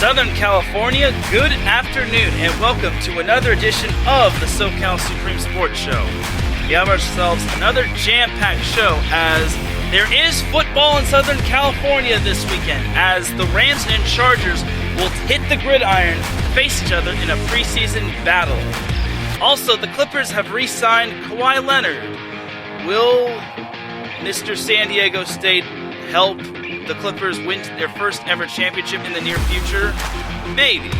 Southern California, good afternoon, and welcome to another edition of the SoCal Supreme Sports Show. We have ourselves another jam-packed show as there is football in Southern California this weekend as the Rams and Chargers will hit the gridiron to face each other in a preseason battle. Also, the Clippers have re-signed Kawhi Leonard. Will Mr. San Diego State help the Clippers win their first ever championship in the near future? Maybe.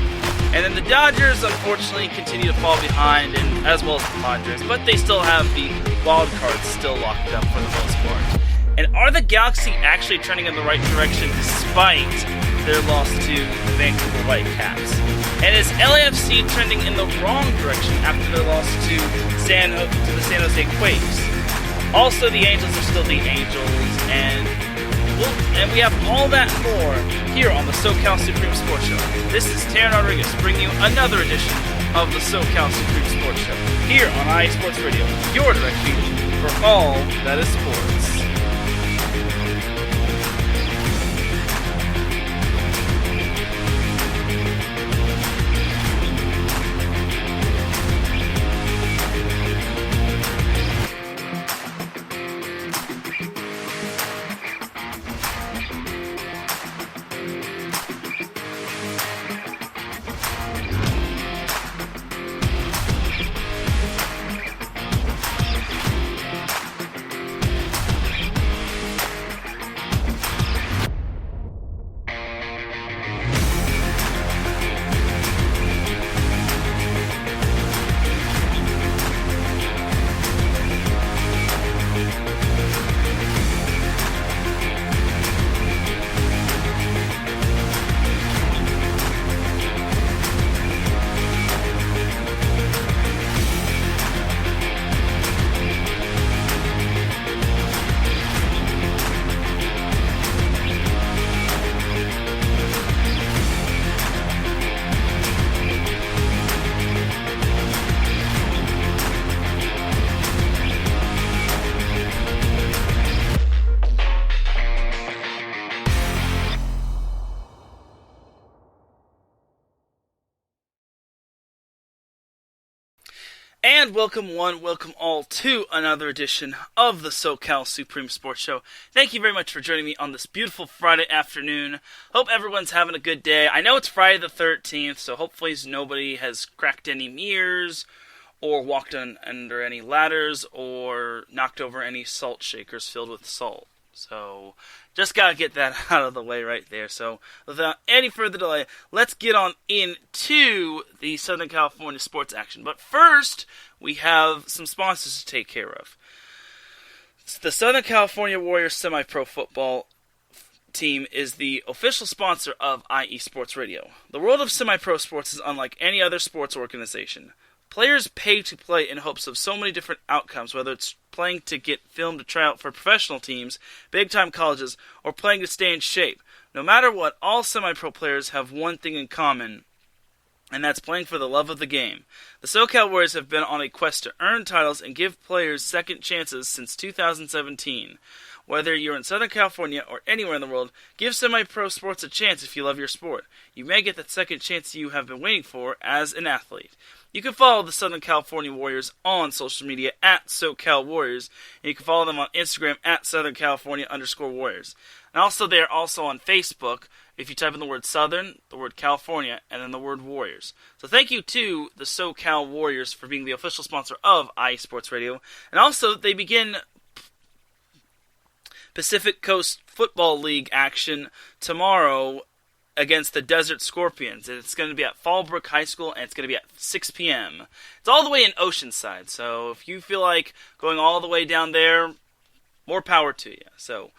And then the Dodgers, unfortunately, continue to fall behind, and as well as the Padres, but they still have the wild cards still locked up for the most part. And are the Galaxy actually trending in the right direction despite their loss to the Vancouver Whitecaps? And is LAFC trending in the wrong direction after their loss to the San Jose Quakes? Also, the Angels are still the Angels, and we have all that and more here on the SoCal Supreme Sports Show. This is Teran Rodriguez bringing you another edition of the SoCal Supreme Sports Show here on IE Sports Radio, your direct feed for all that is sports. And welcome one, welcome all to another edition of the SoCal Supreme Sports Show. Thank you very much for joining me on this beautiful Friday afternoon. Hope everyone's having a good day. I know it's Friday the 13th, so hopefully nobody has cracked any mirrors or walked under any ladders or knocked over any salt shakers filled with salt. So, just gotta get that out of the way right there. So, without any further delay, let's get on into the Southern California sports action. But first, we have some sponsors to take care of. The Southern California Warriors semi-pro football team is the official sponsor of IE Sports Radio. The world of semi-pro sports is unlike any other sports organization. Players pay to play in hopes of so many different outcomes, whether it's playing to get filmed to try out for professional teams, big-time colleges, or playing to stay in shape. No matter what, all semi-pro players have one thing in common, and that's playing for the love of the game. The SoCal Warriors have been on a quest to earn titles and give players second chances since 2017. Whether you're in Southern California or anywhere in the world, give semi-pro sports a chance if you love your sport. You may get that second chance you have been waiting for as an athlete. You can follow the Southern California Warriors on social media at SoCal Warriors, and you can follow them on Instagram at SouthernCalifornia_Warriors. And also, they are also on Facebook if you type in the word Southern, the word California, and then the word Warriors. So thank you to the SoCal Warriors for being the official sponsor of IE Sports Radio. And also, they begin Pacific Coast Football League action tomorrow against the Desert Scorpions. It's going to be at Fallbrook High School, and it's going to be at 6 p.m. It's all the way in Oceanside, so if you feel like going all the way down there, more power to you. So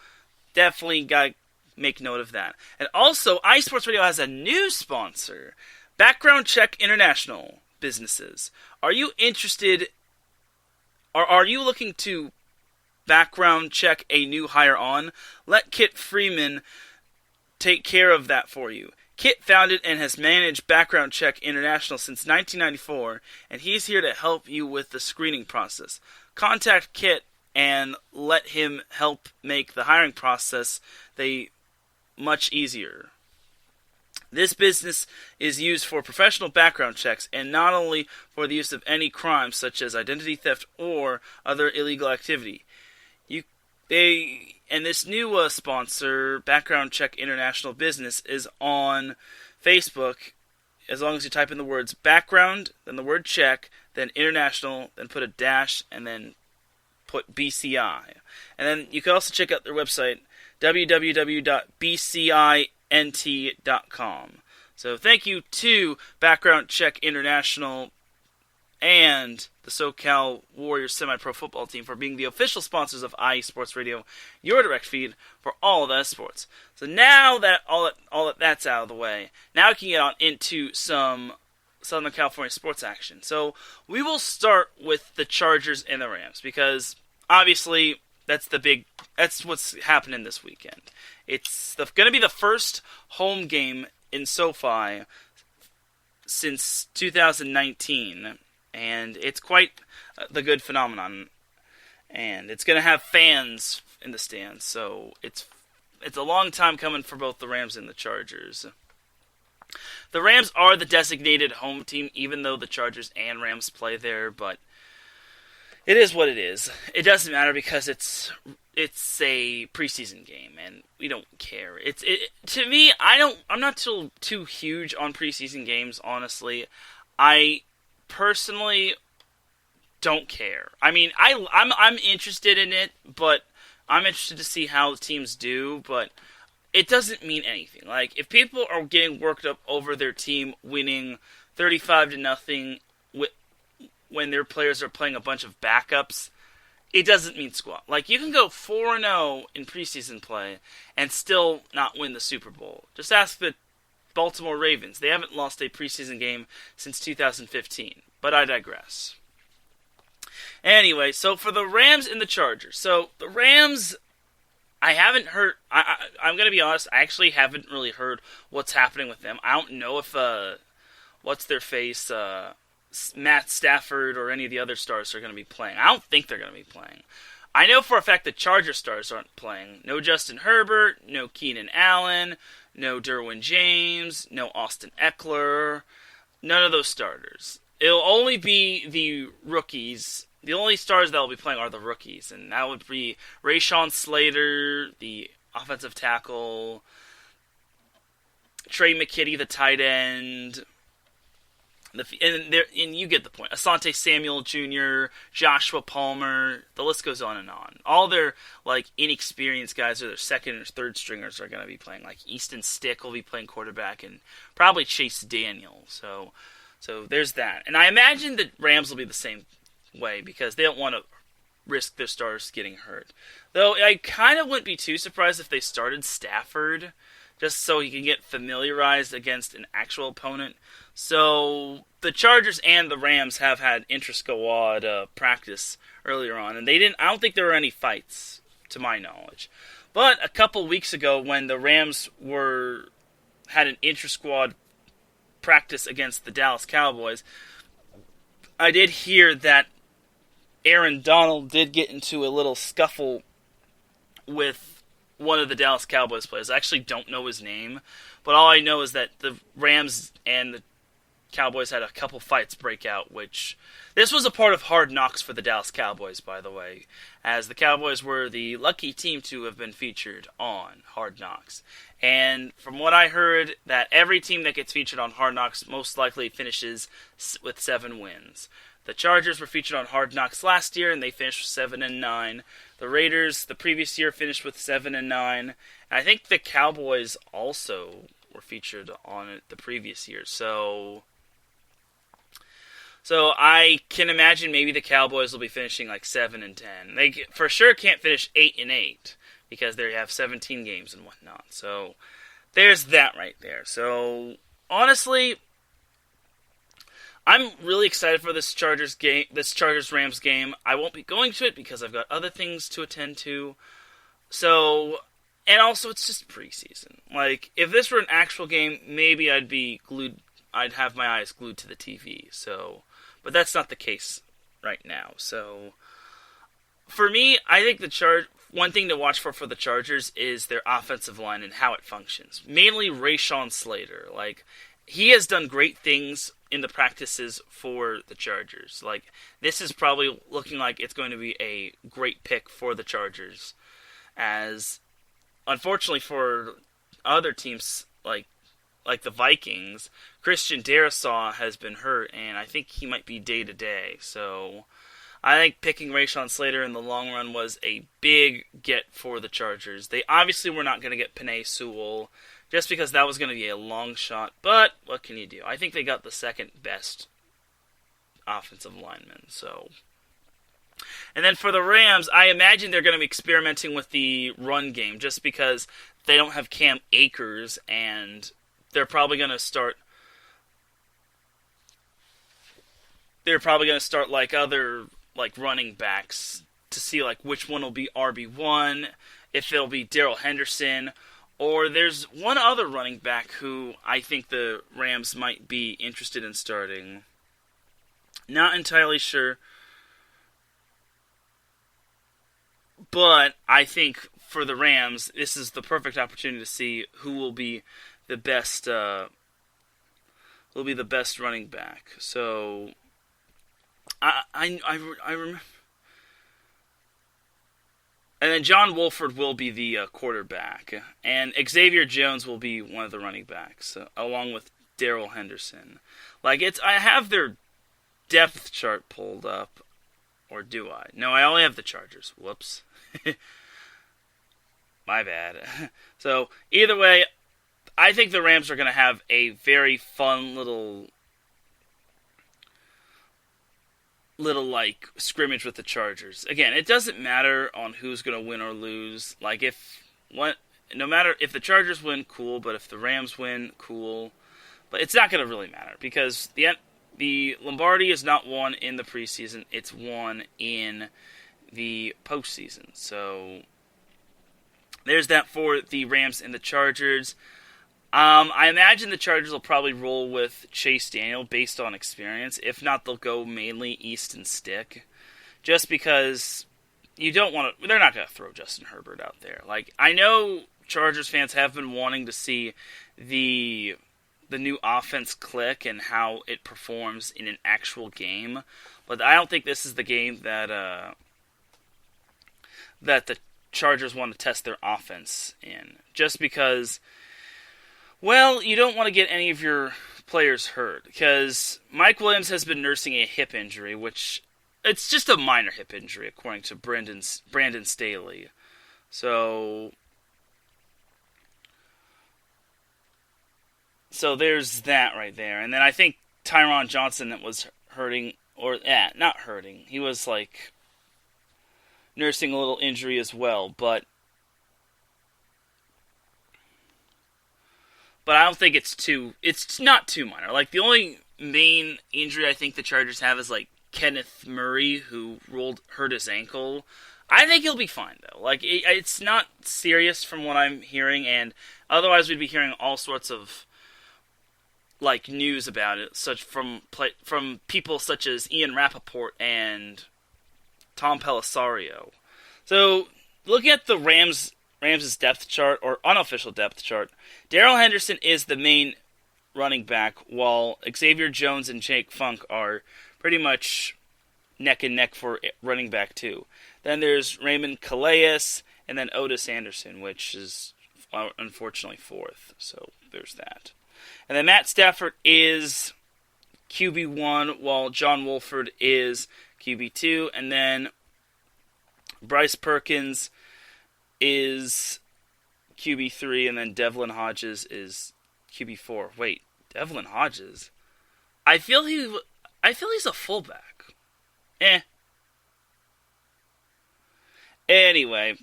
definitely got to make note of that. And also, IE Sports Radio has a new sponsor, Background Check International Businesses. Are you interested, or are you looking to background check a new hire on? Let Kit Freeman take care of that for you. Kit founded and has managed Background Check International since 1994, and he's here to help you with the screening process. Contact Kit and let him help make the hiring process much easier. This business is used for professional background checks and not only for the use of any crimes such as identity theft or other illegal activity. And this new sponsor, Background Check International Business, is on Facebook. As long as you type in the words background, then the word check, then international, then put a dash, and then put BCI. And then you can also check out their website, www.bcint.com. So thank you to Background Check International and the SoCal Warriors semi-pro football team for being the official sponsors of IE Sports Radio, your direct feed for all of that sports. So now that all that's out of the way, now we can get on into some Southern California sports action. So we will start with the Chargers and the Rams because obviously that's what's happening this weekend. It's going to be the first home game in SoFi since 2019. And it's quite the good phenomenon. And it's going to have fans in the stands. So it's a long time coming for both the Rams and the Chargers. The Rams are the designated home team, even though the Chargers and Rams play there. But it is what it is. It doesn't matter because it's a preseason game, and we don't care. To me, I'm not too huge on preseason games, honestly. I personally don't care. I mean, I'm interested in it, but I'm interested to see how the teams do, but it doesn't mean anything. Like, if people are getting worked up over their team winning 35-0 when their players are playing a bunch of backups, it doesn't mean squat. Like, you can go 4-0 in preseason play and still not win the Super Bowl. Just ask the Baltimore Ravens. They haven't lost a preseason game since 2015. But I digress. Anyway, so for the Rams and the Chargers. So the Rams, I haven't heard. I'm going to be honest. I actually haven't really heard what's happening with them. I don't know if what's their face, Matt Stafford or any of the other stars are going to be playing. I don't think they're going to be playing. I know for a fact the Charger stars aren't playing. No Justin Herbert, no Keenan Allen, no Derwin James, no Austin Eckler, none of those starters. It'll only be the rookies. The only stars that will be playing are the rookies, and that would be Rashawn Slater, the offensive tackle, Trey McKitty, the tight end, and you get the point. Asante Samuel Jr., Joshua Palmer, the list goes on and on. All their inexperienced guys or their second or third stringers are going to be playing. Like Easton Stick will be playing quarterback, and probably Chase Daniel. So there's that. And I imagine the Rams will be the same way because they don't want to risk their stars getting hurt. Though I kind of wouldn't be too surprised if they started Stafford just so he can get familiarized against an actual opponent. So the Chargers and the Rams have had intra-squad practice earlier on, and I don't think there were any fights, to my knowledge. But a couple weeks ago, when the Rams had an intra-squad practice against the Dallas Cowboys, I did hear that Aaron Donald did get into a little scuffle with one of the Dallas Cowboys players. I actually don't know his name, but all I know is that the Rams and the Cowboys had a couple fights break out, which this was a part of Hard Knocks for the Dallas Cowboys, by the way, as the Cowboys were the lucky team to have been featured on Hard Knocks. And from what I heard, that every team that gets featured on Hard Knocks most likely finishes with 7 wins. The Chargers were featured on Hard Knocks last year, and they finished 7-9. The Raiders, the previous year, finished with 7-9. And I think the Cowboys also were featured on it the previous year. So I can imagine maybe the Cowboys will be finishing 7-10. They for sure can't finish 8-8 because they have 17 games and whatnot. So there's that right there. So honestly, I'm really excited for this Chargers-Rams game. I won't be going to it because I've got other things to attend to. So, and also it's just preseason. If this were an actual game, maybe I'd have my eyes glued to the TV. So, but that's not the case right now. So, for me, I think one thing to watch for the Chargers is their offensive line and how it functions. Mainly Rashawn Slater. Like, he has done great things in the practices for the Chargers. Like, this is probably looking like it's going to be a great pick for the Chargers. As, unfortunately for other teams like the Vikings, Christian Darrisaw has been hurt, and I think he might be day-to-day. So, I think picking Rashawn Slater in the long run was a big get for the Chargers. They obviously were not going to get Penei Sewell, just because that was going to be a long shot. But what can you do? I think they got the second best offensive lineman. So, and then for the Rams, I imagine they're going to be experimenting with the run game, just because they don't have Cam Akers, and they're probably going to start. They're probably going to start like other running backs to see like which one will be RB1, if it'll be Darrell Henderson, or there's one other running back who I think the Rams might be interested in starting. Not entirely sure, but I think for the Rams, this is the perfect opportunity to see who will be the best running back. So I remember. And then John Wolford will be the quarterback. And Xavier Jones will be one of the running backs, along with Darrell Henderson. Like, I have their depth chart pulled up. Or do I? No, I only have the Chargers. Whoops. My bad. So, either way, I think the Rams are going to have a very fun little scrimmage with the Chargers. Again, it doesn't matter on who's going to win or lose. Like, no matter if the Chargers win, cool, but if the Rams win, cool. But it's not going to really matter, because the Lombardi is not won in the preseason, it's won in the postseason. So there's that for the Rams and the Chargers. I imagine the Chargers will probably roll with Chase Daniel based on experience. If not, they'll go mainly Easton Stick. Just because they're not going to throw Justin Herbert out there. Like, I know Chargers fans have been wanting to see the new offense click and how it performs in an actual game. But I don't think this is the game that the Chargers want to test their offense in. Just because, well, you don't want to get any of your players hurt, because Mike Williams has been nursing a hip injury, which it's just a minor hip injury, according to Brandon Staley. So there's that right there. And then I think Tyron Johnson that was not hurting. He was like nursing a little injury as well, but I don't think it's not too minor. Like, the only main injury I think the Chargers have is like Kenneth Murray, who hurt his ankle. I think he'll be fine though. Like, it's not serious from what I'm hearing, and otherwise we'd be hearing all sorts of like news about it, such from people such as Ian Rappaport and Tom Pellisario. So, looking at the Rams' depth chart, or unofficial depth chart, Darrell Henderson is the main running back, while Xavier Jones and Jake Funk are pretty much neck and neck for running back too. Then there's Raymond Calais, and then Otis Anderson, which is unfortunately fourth. So there's that. And then Matt Stafford is QB1, while John Wolford is QB2, and then Bryce Perkins is QB3, and then Devlin Hodges is QB4. Wait, Devlin Hodges? I feel he's a fullback. Anyway,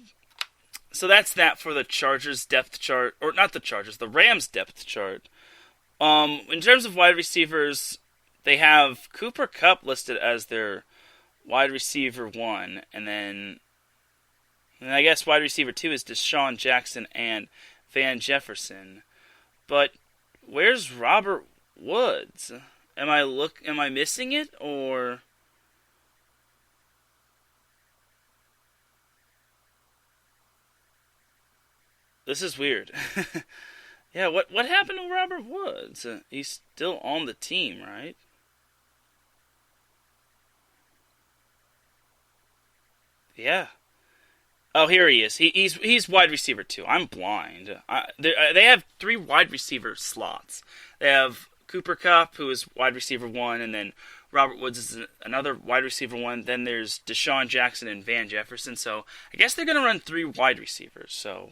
so that's that for the Chargers depth chart, or not the Chargers, the Rams depth chart. In terms of wide receivers, they have Cooper Kupp listed as their wide receiver 1, and I guess wide receiver 2 is Deshaun Jackson and Van Jefferson. But where's Robert Woods? Am I missing it, or this is weird. Yeah, what happened to Robert Woods? He's still on the team, right? Yeah. Oh, here he is. He's wide receiver too. I'm blind. They have 3 wide receiver slots. They have Cooper Kupp, who is wide receiver 1, and then Robert Woods is another wide receiver 1. Then there's Deshaun Jackson and Van Jefferson. So I guess they're going to run 3 wide receivers. So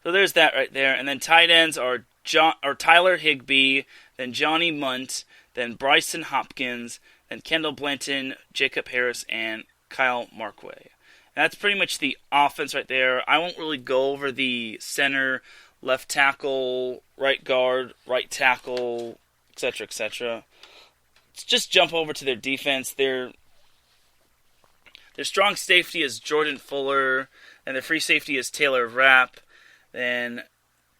there's that right there. And then tight ends are Tyler Higbee, then Johnny Munt, then Bryson Hopkins, then Kendall Blanton, Jacob Harris, and Kyle Markway. And that's pretty much the offense right there. I won't really go over the center, left tackle, right guard, right tackle, etc., etc. Let's just jump over to their defense. Their strong safety is Jordan Fuller, and their free safety is Taylor Rapp. Then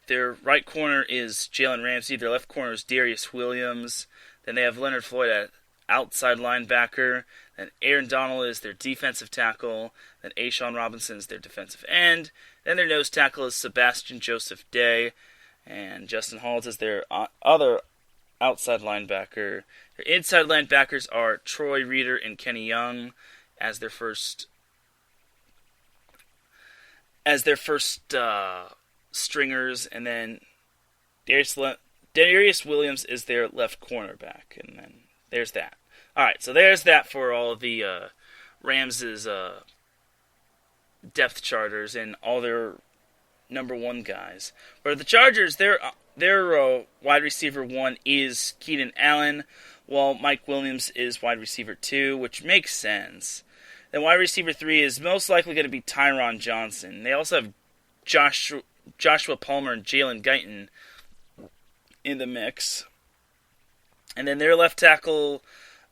their right corner is Jalen Ramsey. Their left corner is Darius Williams. Then they have Leonard Floyd at outside linebacker. Then Aaron Donald is their defensive tackle. Then Ashawn Robinson is their defensive end. Then their nose tackle is Sebastian Joseph Day. And Justin Halls is their other outside linebacker. Their inside linebackers are Troy Reeder and Kenny Young as their first stringers, and then Darius Williams is their left cornerback, and then there's that. All right, so there's that for all of the Rams' depth charters and all their number 1 guys. For the Chargers, their wide receiver 1 is Keenan Allen, while Mike Williams is wide receiver 2, which makes sense. Then wide receiver 3 is most likely going to be Tyron Johnson. They also have Joshua Palmer and Jalen Guyton in the mix. And then their left tackle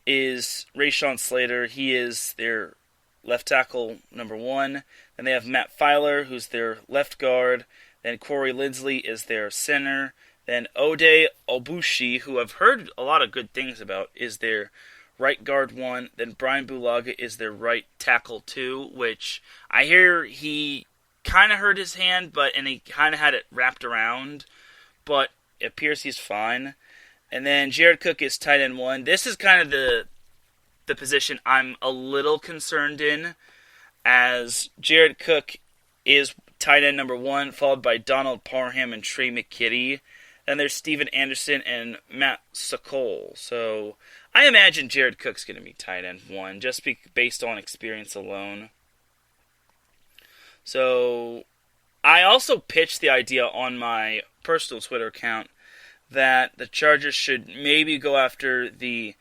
is Rashawn Slater. He is their left tackle number 1. Then they have Matt Filer, who's their left guard. Then Corey Lindsley is their center. Then Ode Obushi, who I've heard a lot of good things about, is their right guard 1. Then Brian Bulaga is their right tackle 2, which I hear he kind of hurt his hand, and he kind of had it wrapped around, but it appears he's fine. And then Jared Cook is tight end 1. This is kind of the position I'm a little concerned in, as Jared Cook is tight end number 1, followed by Donald Parham and Trey McKitty. Then there's Steven Anderson and Matt Sokol. So I imagine Jared Cook's going to be tight end 1, just based on experience alone. So I also pitched the idea on my personal Twitter account that the Chargers should maybe go after the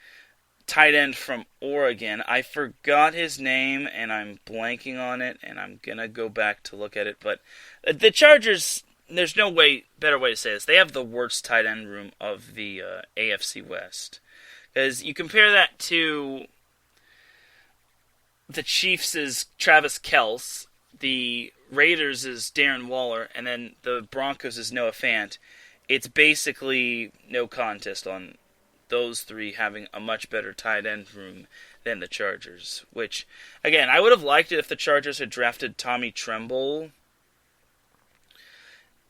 tight end from Oregon. I forgot his name, and I'm blanking on it, and I'm going to go back to look at it. But the Chargers, there's no better way to say this. They have the worst tight end room of the AFC West. Because you compare that to the Chiefs' Travis Kelce, the Raiders' Darren Waller, and then the Broncos' Noah Fant. It's basically no contest on those 3 having a much better tight end room than the Chargers. Which, again, I would have liked it if the Chargers had drafted Tommy Tremble.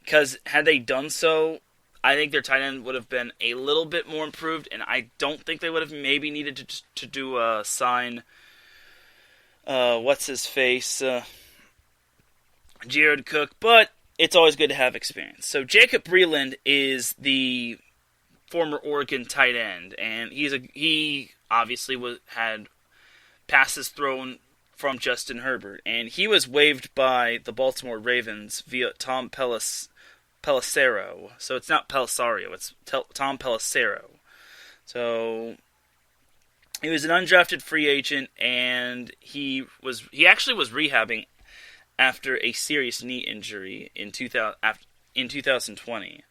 Because had they done so, I think their tight end would have been a little bit more improved, and I don't think they would have maybe needed to do a sign. What's-his-face? Jared Cook, but it's always good to have experience. So Jacob Breland is the former Oregon tight end, and he obviously had passes thrown from Justin Herbert, and he was waived by the Baltimore Ravens via Tom Pelissero. So it's not Pelissero, it's Tom Pelissero. So he was an undrafted free agent, and he actually was rehabbing after a serious knee injury in 2020.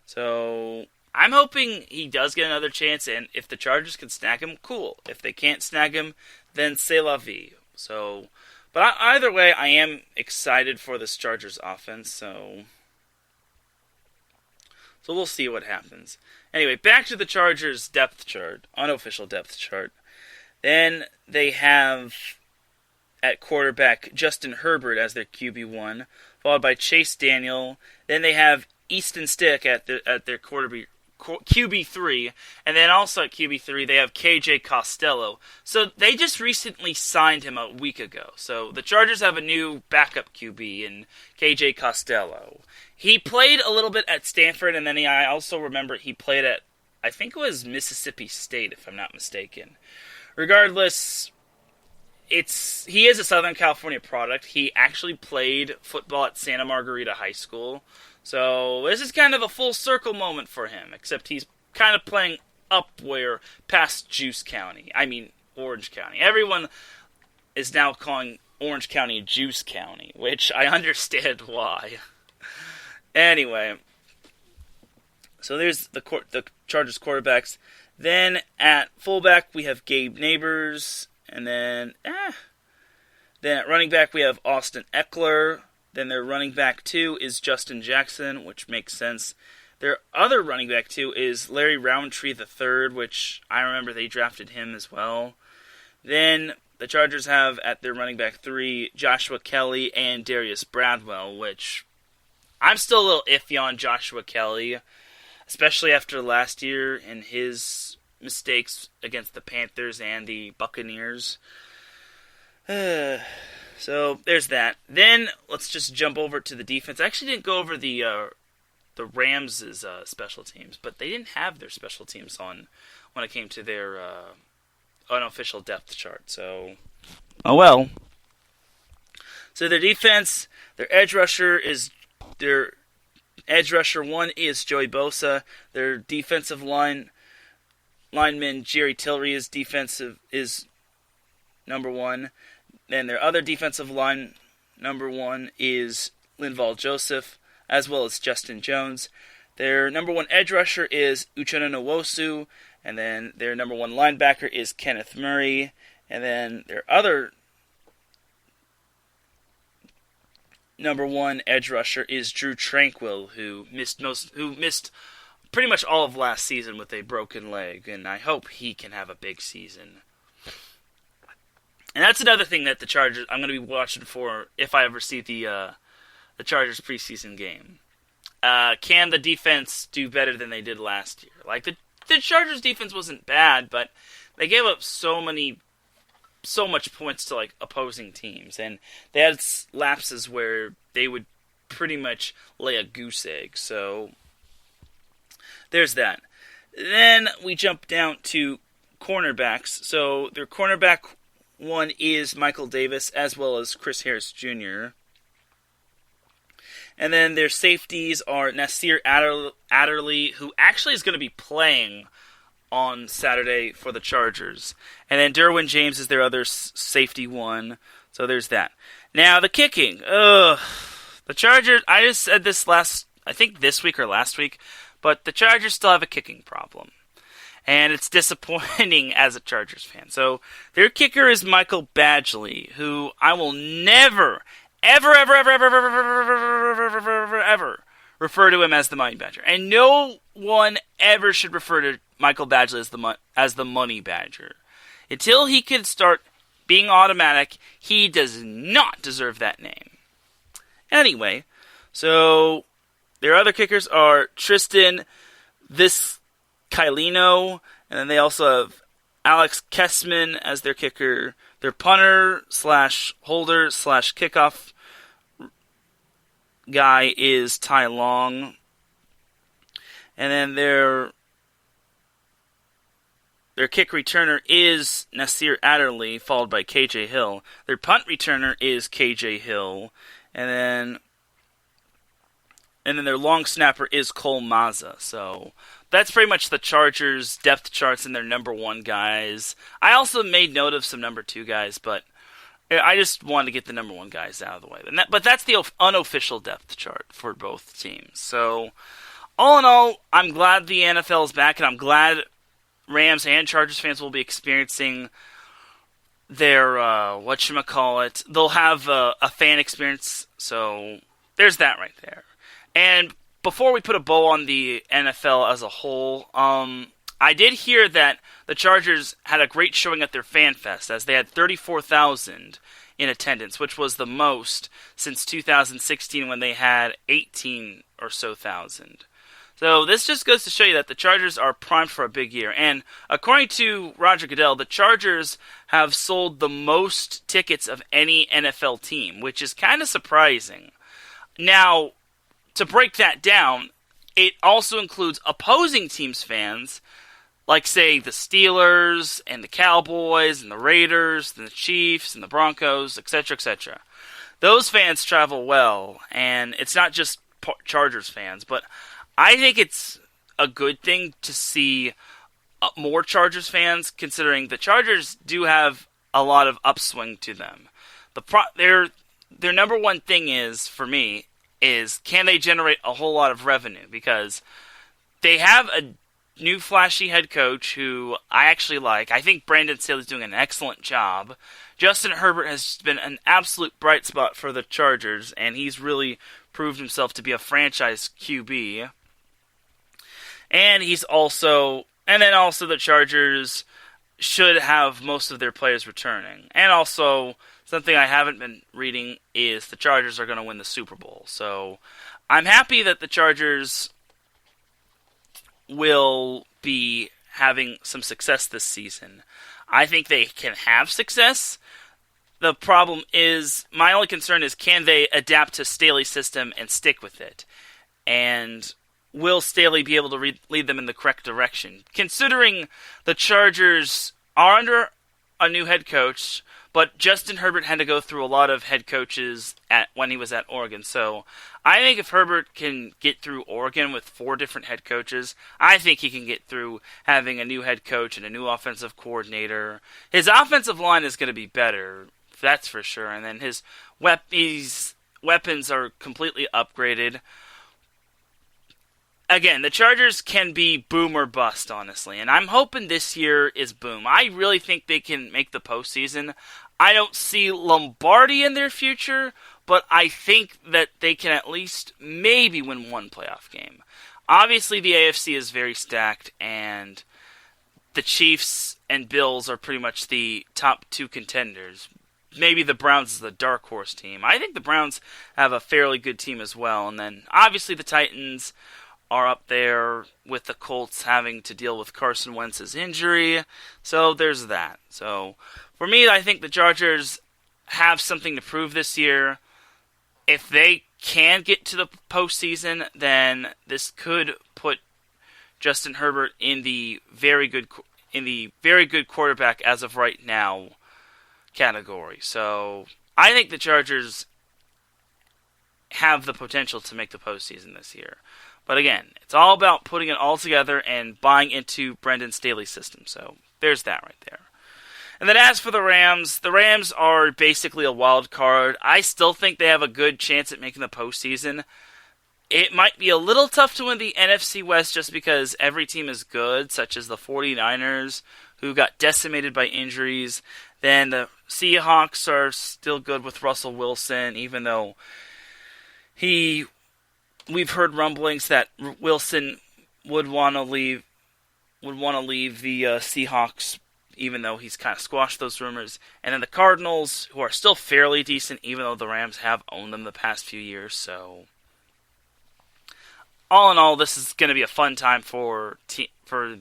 So I'm hoping he does get another chance, and if the Chargers can snag him, cool. If they can't snag him, then c'est la vie. So, but either way, I am excited for this Chargers offense, so we'll see what happens. Anyway, back to the Chargers depth chart, unofficial depth chart. Then they have at quarterback Justin Herbert as their QB1, followed by Chase Daniel. Then they have Easton Stick at their QB3, and then also at QB3 they have KJ Costello. So they just recently signed him a week ago. So the Chargers have a new backup QB in KJ Costello. He played a little bit at Stanford, and then I also remember he played at, I think it was Mississippi State, if I'm not mistaken. Regardless, he is a Southern California product. He actually played football at Santa Margarita High School. So this is kind of a full circle moment for him, except he's kind of playing up where past Orange County. Everyone is now calling Orange County Juice County, which I understand why. Anyway, so there's the Chargers quarterbacks. Then at fullback we have Gabe Neighbors, and then at running back we have Austin Eckler. Then their running back 2 is Justin Jackson, which makes sense. Their other running back 2 is Larry Roundtree III, which I remember they drafted him as well. Then the Chargers have at their running back 3 Joshua Kelly and Darius Bradwell, which I'm still a little iffy on Joshua Kelly, especially after last year and his mistakes against the Panthers and the Buccaneers. So there's that. Then let's just jump over to the defense. I actually didn't go over the Rams' special teams, but they didn't have their special teams on when it came to their unofficial depth chart. So, oh well. So their defense, their edge rusher 1 is Joey Bosa. Their defensive lineman Jerry Tillery is number 1. Then their other defensive line, number 1, is Linval Joseph, as well as Justin Jones. Their number 1 edge rusher is Uchenna Nwosu, and then their number 1 linebacker is Kenneth Murray, and then their other number 1 edge rusher is Drew Tranquill, who missed pretty much all of last season with a broken leg, and I hope he can have a big season. And that's another thing that the Chargers, I'm going to be watching for if I ever see the Chargers preseason game. Can the defense do better than they did last year? Like, the Chargers defense wasn't bad, but they gave up so much points to, like, opposing teams. And they had lapses where they would pretty much lay a goose egg. So, there's that. Then we jump down to cornerbacks. So, their cornerback 1 is Michael Davis, as well as Chris Harris Jr. And then their safeties are Nasir Adderley, who actually is going to be playing on Saturday for the Chargers. And then Derwin James is their other safety 1. So there's that. Now, the kicking. The Chargers, I just said this this week or last week, but the Chargers still have a kicking problem. And it's disappointing as a Chargers fan. So, their kicker is Michael Badgley, who I will never, ever refer to him as the Money Badger. And no one ever should refer to Michael Badgley as the Money Badger. Until he can start being automatic, he does not deserve that name. Anyway, so their other kickers are Tristan Vizcaíno, and then they also have Alex Kessman as their kicker. Their punter/holder/kickoff guy is Tai Long. And then their kick returner is Nasir Adderley, followed by KJ Hill. Their punt returner is KJ Hill. And then their long snapper is Cole Mazza. So that's pretty much the Chargers' depth charts and their number 1 guys. I also made note of some number 2 guys, but I just wanted to get the number 1 guys out of the way. But that's the unofficial depth chart for both teams. So, all in all, I'm glad the NFL is back, and I'm glad Rams and Chargers fans will be experiencing their, they'll have a fan experience. So, there's that right there. And before we put a bow on the NFL as a whole, I did hear that the Chargers had a great showing at their Fan Fest, as they had 34,000 in attendance, which was the most since 2016 when they had 18 or so thousand. So this just goes to show you that the Chargers are primed for a big year. And according to Roger Goodell, the Chargers have sold the most tickets of any NFL team, which is kind of surprising. Now, to break that down, it also includes opposing teams' fans, like, say, the Steelers and the Cowboys and the Raiders and the Chiefs and the Broncos, etc., etc. Those fans travel well, and it's not just Chargers fans, but I think it's a good thing to see more Chargers fans, considering the Chargers do have a lot of upswing to them. Their number one thing is, for me, is can they generate a whole lot of revenue? Because they have a new flashy head coach who I actually like. I think Brandon Staley's doing an excellent job. Justin Herbert has been an absolute bright spot for the Chargers, and he's really proved himself to be a franchise QB. And then also the Chargers should have most of their players returning. And also, something I haven't been reading is the Chargers are going to win the Super Bowl. So I'm happy that the Chargers will be having some success this season. I think they can have success. The problem is, my only concern is, can they adapt to Staley's system and stick with it? And will Staley be able to lead them in the correct direction? Considering the Chargers are under a new head coach, but Justin Herbert had to go through a lot of head coaches when he was at Oregon. So I think if Herbert can get through Oregon with 4 different head coaches, I think he can get through having a new head coach and a new offensive coordinator. His offensive line is going to be better, that's for sure. And then his weapons are completely upgraded. Again, the Chargers can be boom or bust, honestly. And I'm hoping this year is boom. I really think they can make the postseason. I don't see Lombardi in their future, but I think that they can at least maybe win one playoff game. Obviously, the AFC is very stacked, and the Chiefs and Bills are pretty much the top 2 contenders. Maybe the Browns is the dark horse team. I think the Browns have a fairly good team as well. And then, obviously, the Titans are up there with the Colts having to deal with Carson Wentz's injury. So there's that. So for me, I think the Chargers have something to prove this year. If they can get to the postseason, then this could put Justin Herbert in the very good quarterback as of right now category. So I think the Chargers have the potential to make the postseason this year. But again, it's all about putting it all together and buying into Brendan Staley's system. So there's that right there. And then as for the Rams are basically a wild card. I still think they have a good chance at making the postseason. It might be a little tough to win the NFC West just because every team is good, such as the 49ers, who got decimated by injuries. Then the Seahawks are still good with Russell Wilson, even though we've heard rumblings that Wilson would want to leave the Seahawks, even though he's kind of squashed those rumors. And then the Cardinals, who are still fairly decent, even though the Rams have owned them the past few years. So all in all, this is going to be a fun time for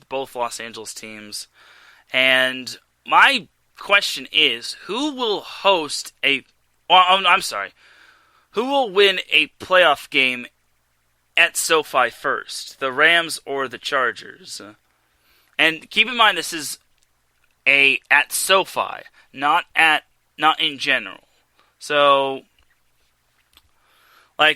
both Los Angeles teams. And my question is, who will win a playoff game at SoFi first, the Rams or the Chargers? And keep in mind, this is at SoFi, not in general. So, I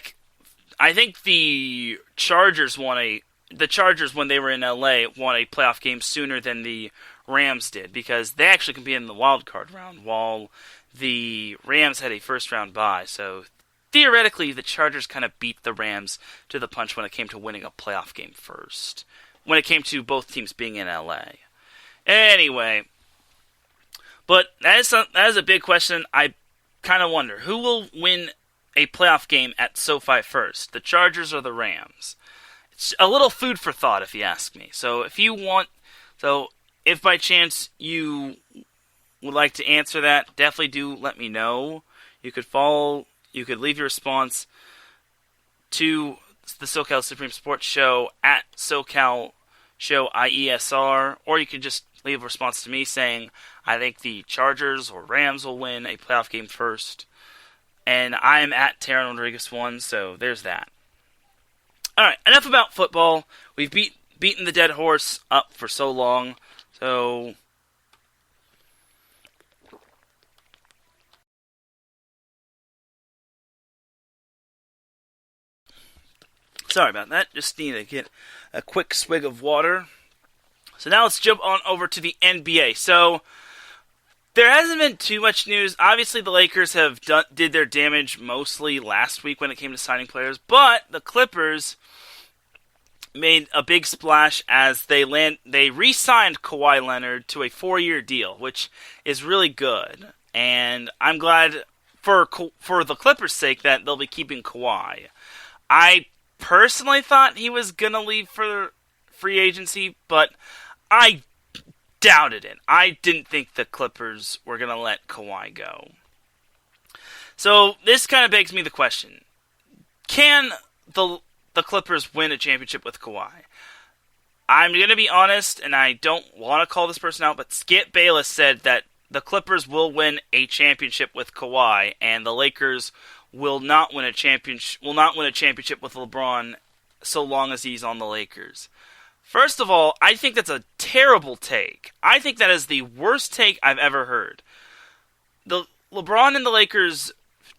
think the Chargers when they were in LA won a playoff game sooner than the Rams did, because they actually can be in the wild card round, while the Rams had a first round bye. So theoretically, the Chargers kind of beat the Rams to the punch when it came to winning a playoff game first, when it came to both teams being in LA. Anyway, but that is a big question. I kind of wonder, who will win a playoff game at SoFi first, the Chargers or the Rams? It's a little food for thought, if you ask me. So if you want So if by chance you would like to answer that, definitely do let me know. You could leave your response to the SoCal Supreme Sports Show at SoCal Show IESR, or you can just leave a response to me saying, I think the Chargers or Rams will win a playoff game first. And I am at Teran Rodriguez 1, so there's that. Alright, enough about football. We've beaten the dead horse up for so long, so sorry about that. Just need to get a quick swig of water. So now let's jump on over to the NBA. So there hasn't been too much news. Obviously, the Lakers did their damage mostly last week when it came to signing players, but the Clippers made a big splash as they re-signed Kawhi Leonard to a 4-year deal, which is really good. And I'm glad for the Clippers' sake that they'll be keeping Kawhi. I personally thought he was going to leave for free agency, but I doubted it. I didn't think the Clippers were going to let Kawhi go. So this kind of begs me the question. Can the Clippers win a championship with Kawhi? I'm going to be honest, and I don't want to call this person out, but Skip Bayless said that the Clippers will win a championship with Kawhi, and the Lakers will not win a championship with LeBron so long as he's on the Lakers. First of all, I think that's a terrible take. I think that is the worst take I've ever heard. The LeBron and the Lakers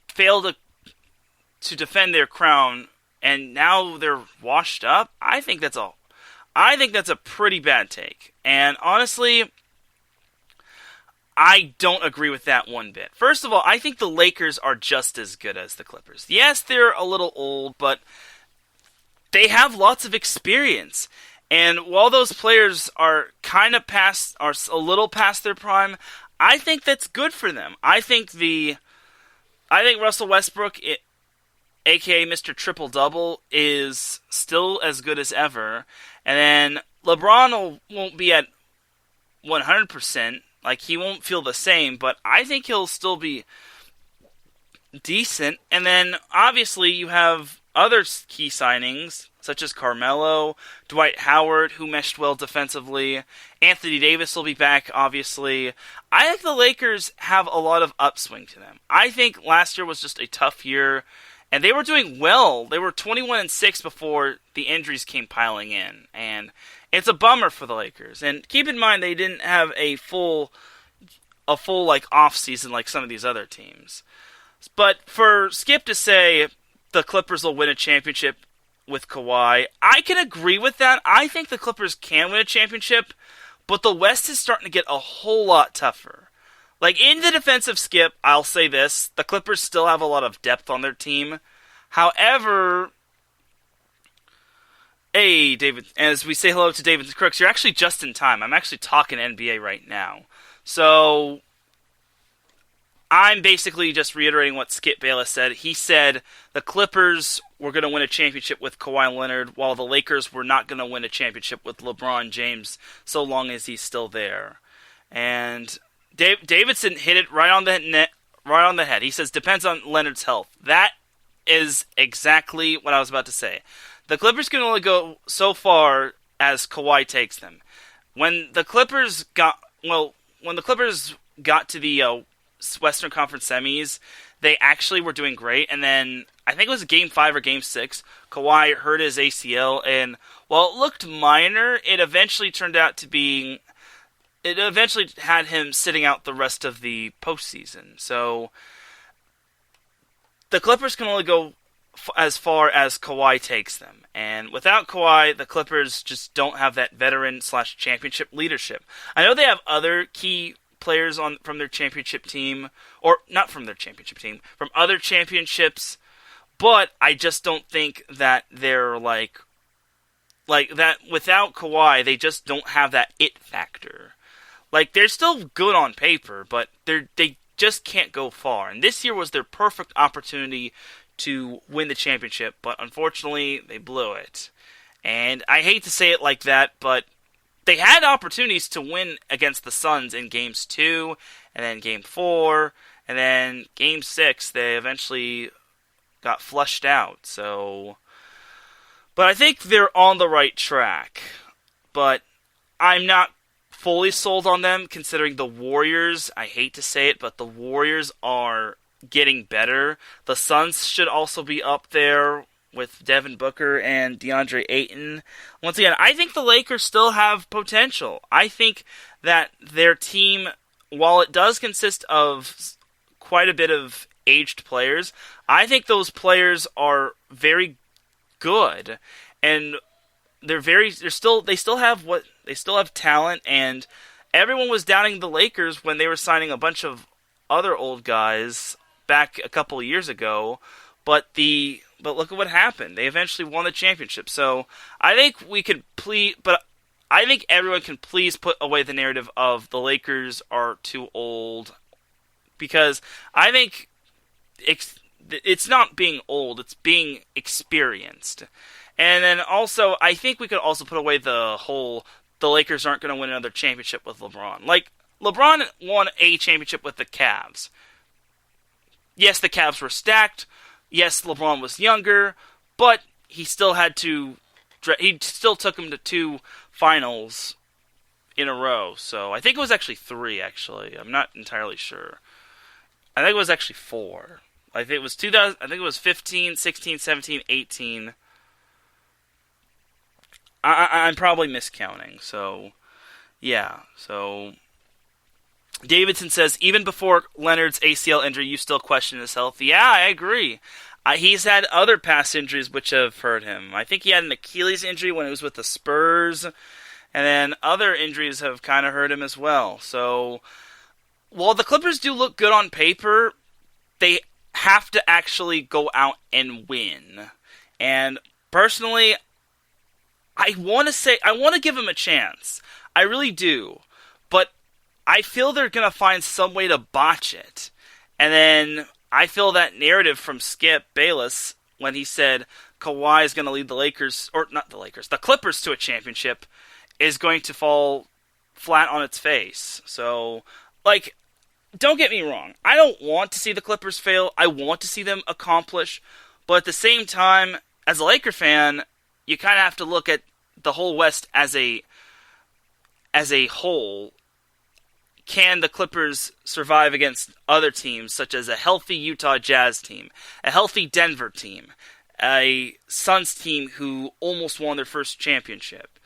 failed to defend their crown, and now they're washed up. I think that's a pretty bad take. And honestly, I don't agree with that one bit. First of all, I think the Lakers are just as good as the Clippers. Yes, they're a little old, but they have lots of experience. And while those players are a little past their prime, I think that's good for them. I think Russell Westbrook, aka Mr. Triple Double, is still as good as ever. And then LeBron won't be at 100%. Like, he won't feel the same, but I think he'll still be decent. And then, obviously, you have other key signings, such as Carmelo, Dwight Howard, who meshed well defensively. Anthony Davis will be back, obviously. I think the Lakers have a lot of upswing to them. I think last year was just a tough year, and they were doing well. They were 21-6 before the injuries came piling in, and it's a bummer for the Lakers. And keep in mind, they didn't have a full off season like some of these other teams. But for Skip to say the Clippers will win a championship with Kawhi, I can agree with that. I think the Clippers can win a championship, but the West is starting to get a whole lot tougher. Like, in the defense of Skip, I'll say this, the Clippers still have a lot of depth on their team. However, hey, David, as we say hello to David Crooks, you're actually just in time. I'm actually talking NBA right now. So I'm basically just reiterating what Skip Bayless said. He said the Clippers were going to win a championship with Kawhi Leonard, while the Lakers were not going to win a championship with LeBron James so long as he's still there. And Davidson hit it right on the head. He says depends on Leonard's health. That is exactly what I was about to say. The Clippers can only go so far as Kawhi takes them. When the Clippers got to the Western Conference semis, they actually were doing great, and then I think it was Game 5 or Game 6, Kawhi hurt his ACL, and while it looked minor, it eventually had him sitting out the rest of the postseason. So the Clippers can only go as far as Kawhi takes them, and without Kawhi, the Clippers just don't have that veteran/championship leadership. I know they have other key players from their championship team, or not from their championship team, from other championships, but I just don't think that they're like that. Without Kawhi, they just don't have that it factor. Like, they're still good on paper, but they just can't go far. And this year was their perfect opportunity to win the championship, but unfortunately, they blew it. And I hate to say it like that, but they had opportunities to win against the Suns in Games 2, and then Game 4, and then Game 6, they eventually got flushed out. But I think they're on the right track. But I'm not fully sold on them, considering the Warriors, I hate to say it, but the Warriors are getting better. The Suns should also be up there with Devin Booker and DeAndre Ayton. Once again, I think the Lakers still have potential. I think that their team, while it does consist of quite a bit of aged players, I think those players are very good, and they still have talent, and everyone was doubting the Lakers when they were signing a bunch of other old guys back a couple of years ago, but look at what happened. They eventually won the championship. So I think I think everyone can please put away the narrative of the Lakers are too old, because I think it's not being old, it's being experienced. And then also, I think we could also put away the Lakers aren't going to win another championship with LeBron. Like, LeBron won a championship with the Cavs. Yes, the Cavs were stacked. Yes, LeBron was younger, but he still took him to 2 finals in a row. So I think it was actually 3, actually. I'm not entirely sure. I think it was actually 4. I think it was 15, 16, 17, 18. I'm probably miscounting. So, yeah. So, Davidson says, even before Leonard's ACL injury, you still question his health. Yeah, I agree. He's had other past injuries which have hurt him. I think he had an Achilles injury when he was with the Spurs, and then other injuries have kind of hurt him as well. So, while the Clippers do look good on paper, they have to actually go out and win. And personally, I want to give him a chance. I really do. But I feel they're going to find some way to botch it. And then I feel that narrative from Skip Bayless when he said Kawhi is going to lead the Clippers to a championship is going to fall flat on its face. So, don't get me wrong. I don't want to see the Clippers fail. I want to see them accomplish. But at the same time, as a Laker fan, you kind of have to look at the whole West as a whole. Can the Clippers survive against other teams, such as a healthy Utah Jazz team, a healthy Denver team, a Suns team who almost won their first championship,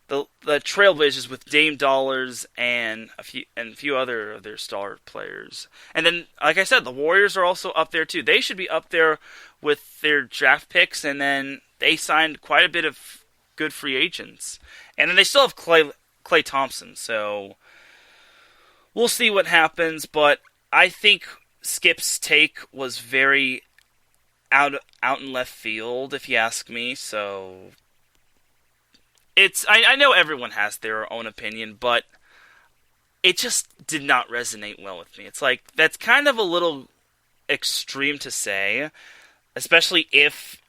the Trailblazers with Dame Dollars and a few other of their star players, and then, like I said, the Warriors are also up there too. They should be up there with their draft picks, and then they signed quite a bit of good free agents, and then they still have Klay Thompson, so we'll see what happens, but I think Skip's take was very out in left field, if you ask me. So I know everyone has their own opinion, but it just did not resonate well with me. It's like, that's kind of a little extreme to say, especially if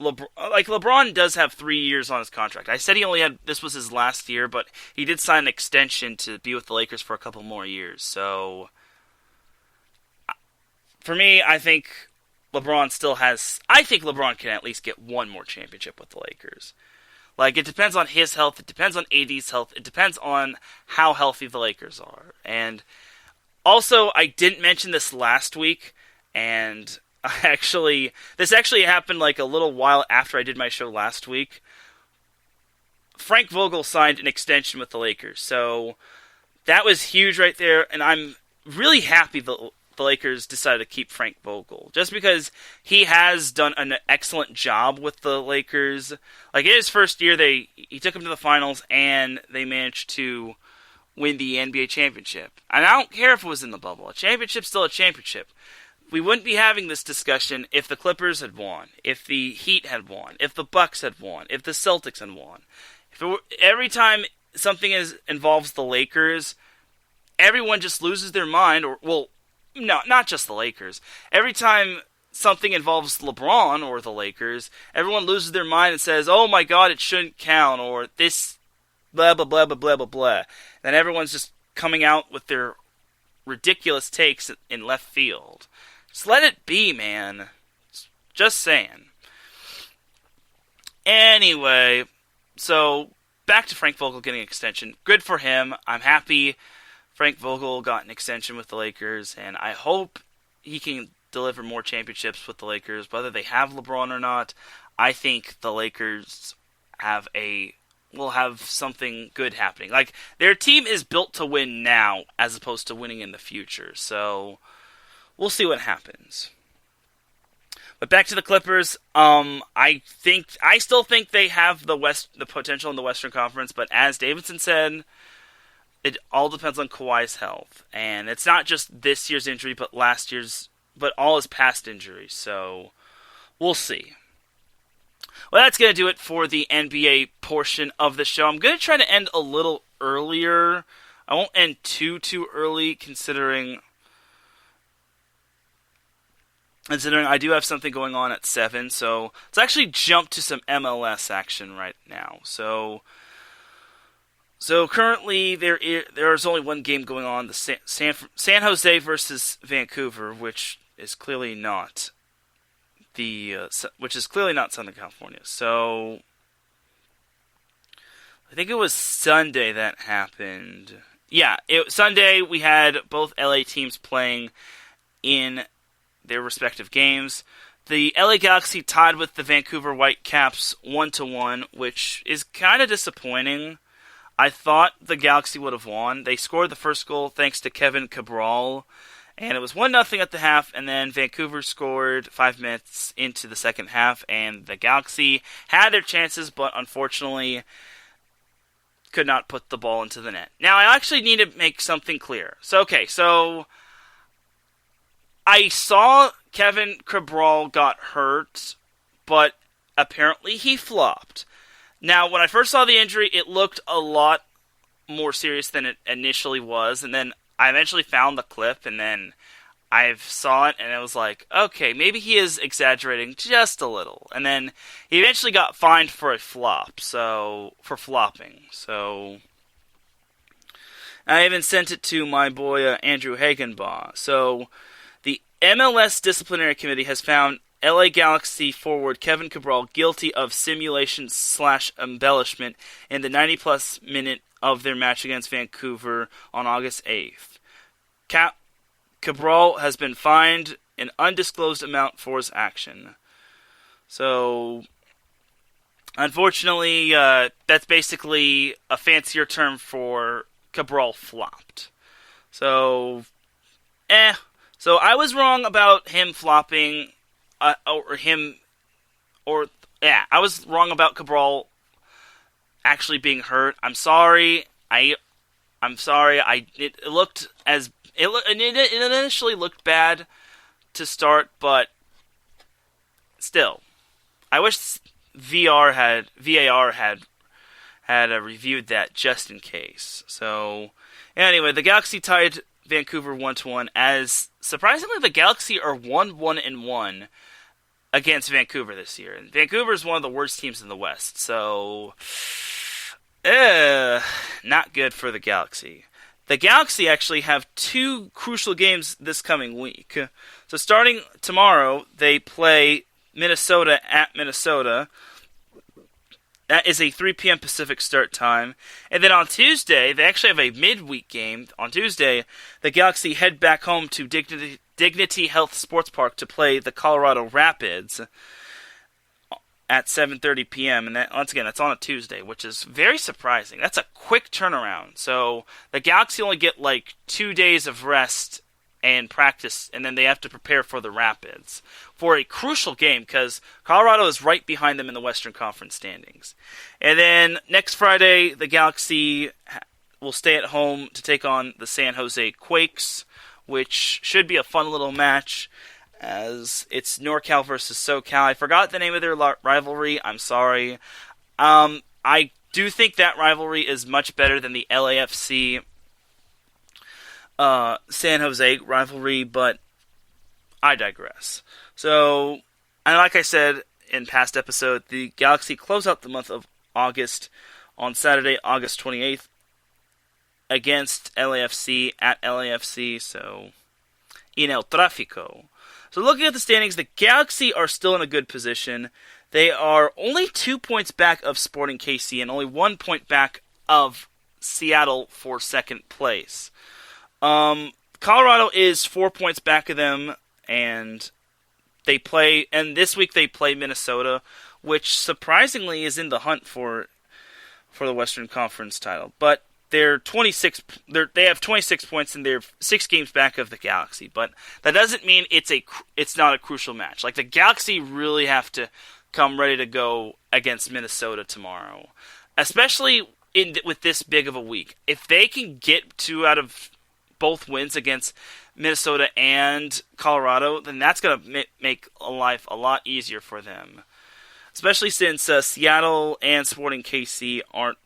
LeBron does have 3 years on his contract. I said this was his last year, but he did sign an extension to be with the Lakers for a couple more years. So, for me, I think LeBron can at least get one more championship with the Lakers. It depends on his health, it depends on AD's health, it depends on how healthy the Lakers are. And also, I didn't mention this last week, and this actually happened a little while after I did my show last week. Frank Vogel signed an extension with the Lakers, so that was huge right there, and I'm really happy the Lakers decided to keep Frank Vogel, just because he has done an excellent job with the Lakers. In his first year, he took them to the finals, and they managed to win the NBA championship. And I don't care if it was in the bubble. A championship's still a championship. We wouldn't be having this discussion if the Clippers had won, if the Heat had won, if the Bucks had won, if the Celtics had won. Every time something involves the Lakers, everyone just loses their mind, no, not just the Lakers. Every time something involves LeBron or the Lakers, everyone loses their mind and says, oh my god, it shouldn't count, or this blah, blah, blah, blah, blah, blah, blah. And everyone's just coming out with their ridiculous takes in left field. Just let it be, man. Just saying. Anyway, so back to Frank Vogel getting an extension. Good for him. I'm happy Frank Vogel got an extension with the Lakers, and I hope he can deliver more championships with the Lakers, whether they have LeBron or not. I think the Lakers will have something good happening. Like, their team is built to win now, as opposed to winning in the future. So, we'll see what happens. But back to the Clippers. I still think they have the potential in the Western Conference, but as Davidson said, it all depends on Kawhi's health. And it's not just this year's injury, but last year's, but all his past injuries. So, we'll see. Well, that's going to do it for the NBA portion of the show. I'm going to try to end a little earlier. I won't end too early, considering I do have something going on at 7. So let's actually jump to some MLS action right now. So currently there's only one game going on: the San Jose versus Vancouver, which is clearly not Southern California. So I think it was Sunday that happened. Yeah, Sunday we had both LA teams playing in their respective games. The LA Galaxy tied with the Vancouver Whitecaps 1-1, which is kind of disappointing. I thought the Galaxy would have won. They scored the first goal thanks to Kevin Cabral, and it was 1-0 at the half, and then Vancouver scored 5 minutes into the second half, and the Galaxy had their chances, but unfortunately could not put the ball into the net. Now, I actually need to make something clear. So I saw Kevin Cabral got hurt, but apparently he flopped. Now, when I first saw the injury, it looked a lot more serious than it initially was, and then I eventually found the clip, and then I saw it, and it was like, okay, maybe he is exaggerating just a little. And then he eventually got fined for for flopping. So I even sent it to my boy Andrew Hagenbaugh. So the MLS Disciplinary Committee has found LA Galaxy forward Kevin Cabral guilty of simulation/embellishment in the 90-plus minute of their match against Vancouver on August 8th. Cabral has been fined an undisclosed amount for his action. So, unfortunately, that's basically a fancier term for Cabral flopped. So, So I was wrong about him flopping, I was wrong about Cabral actually being hurt. I'm sorry. I'm sorry. It initially looked bad to start, but still, I wish VAR had reviewed that just in case. So anyway, the Galaxy tied Vancouver 1-1, as surprisingly the Galaxy are 1-1 against Vancouver this year. And Vancouver is one of the worst teams in the West, so not good for the Galaxy. The Galaxy actually have 2 crucial games this coming week. So starting tomorrow, they play Minnesota at Minnesota. That is a 3 p.m. Pacific start time. And then on Tuesday, they actually have a midweek game. On Tuesday, the Galaxy head back home to Dignity Health Sports Park to play the Colorado Rapids at 7:30 p.m. And that, once again, that's on a Tuesday, which is very surprising. That's a quick turnaround. So the Galaxy only get like 2 days of rest and practice, and then they have to prepare for the Rapids for a crucial game, because Colorado is right behind them in the Western Conference standings. And then next Friday, the Galaxy will stay at home to take on the San Jose Quakes, which should be a fun little match, as it's NorCal versus SoCal. I forgot the name of their rivalry. I'm sorry. I do think that rivalry is much better than the LAFC San Jose rivalry, but I digress. So, and like I said in past episode, the Galaxy close out the month of August on Saturday, August 28th, against LAFC at LAFC, so in El Tráfico. So looking at the standings, the Galaxy are still in a good position. They are only 2 points back of Sporting KC and only 1 point back of Seattle for second place. Colorado is 4 points back of them, and this week they play Minnesota, which surprisingly is in the hunt for the Western Conference title. But they have 26 points and they're 6 games back of the Galaxy. But that doesn't mean it's not a crucial match. Like, the Galaxy really have to come ready to go against Minnesota tomorrow, especially with this big of a week. If they can get 2 out of both wins against Minnesota and Colorado, then that's going to make life a lot easier for them. Especially since Seattle and Sporting KC aren't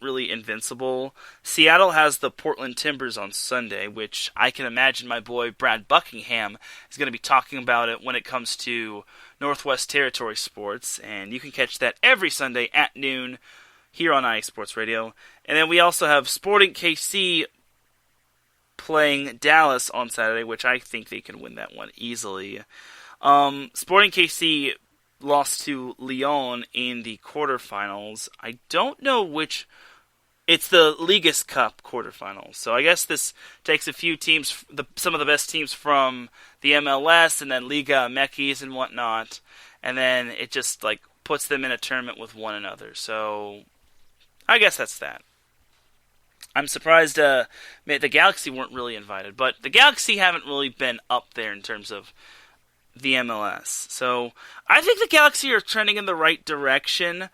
really invincible. Seattle has the Portland Timbers on Sunday, which I can imagine my boy Brad Buckingham is going to be talking about it when it comes to Northwest Territory Sports, and you can catch that every Sunday at noon here on IE Sports Radio. And then we also have Sporting KC playing Dallas on Saturday, which I think they can win that one easily. Sporting KC lost to Lyon in the quarterfinals. I don't know which. It's the Ligas Cup quarterfinals. So I guess this takes a few teams, some of the best teams from the MLS and then Liga MX and whatnot, and then it just puts them in a tournament with one another. So I guess that's that. I'm surprised the Galaxy weren't really invited, but the Galaxy haven't really been up there in terms of the MLS. So I think the Galaxy are trending in the right direction.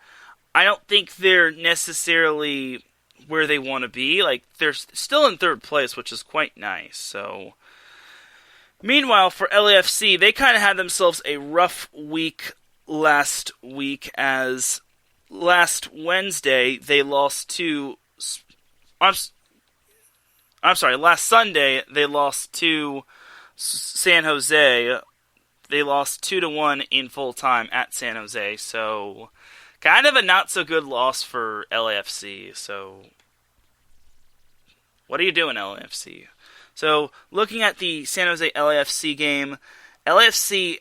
I don't think they're necessarily where they want to be. They're still in third place, which is quite nice. So meanwhile, for LAFC, they kind of had themselves a rough week last week, as last Wednesday they lost to last Sunday they lost to San Jose. They lost 2-1 in full time at San Jose, so kind of a not so good loss for LAFC. So what are you doing, LAFC? So looking at the San Jose LAFC game, LAFC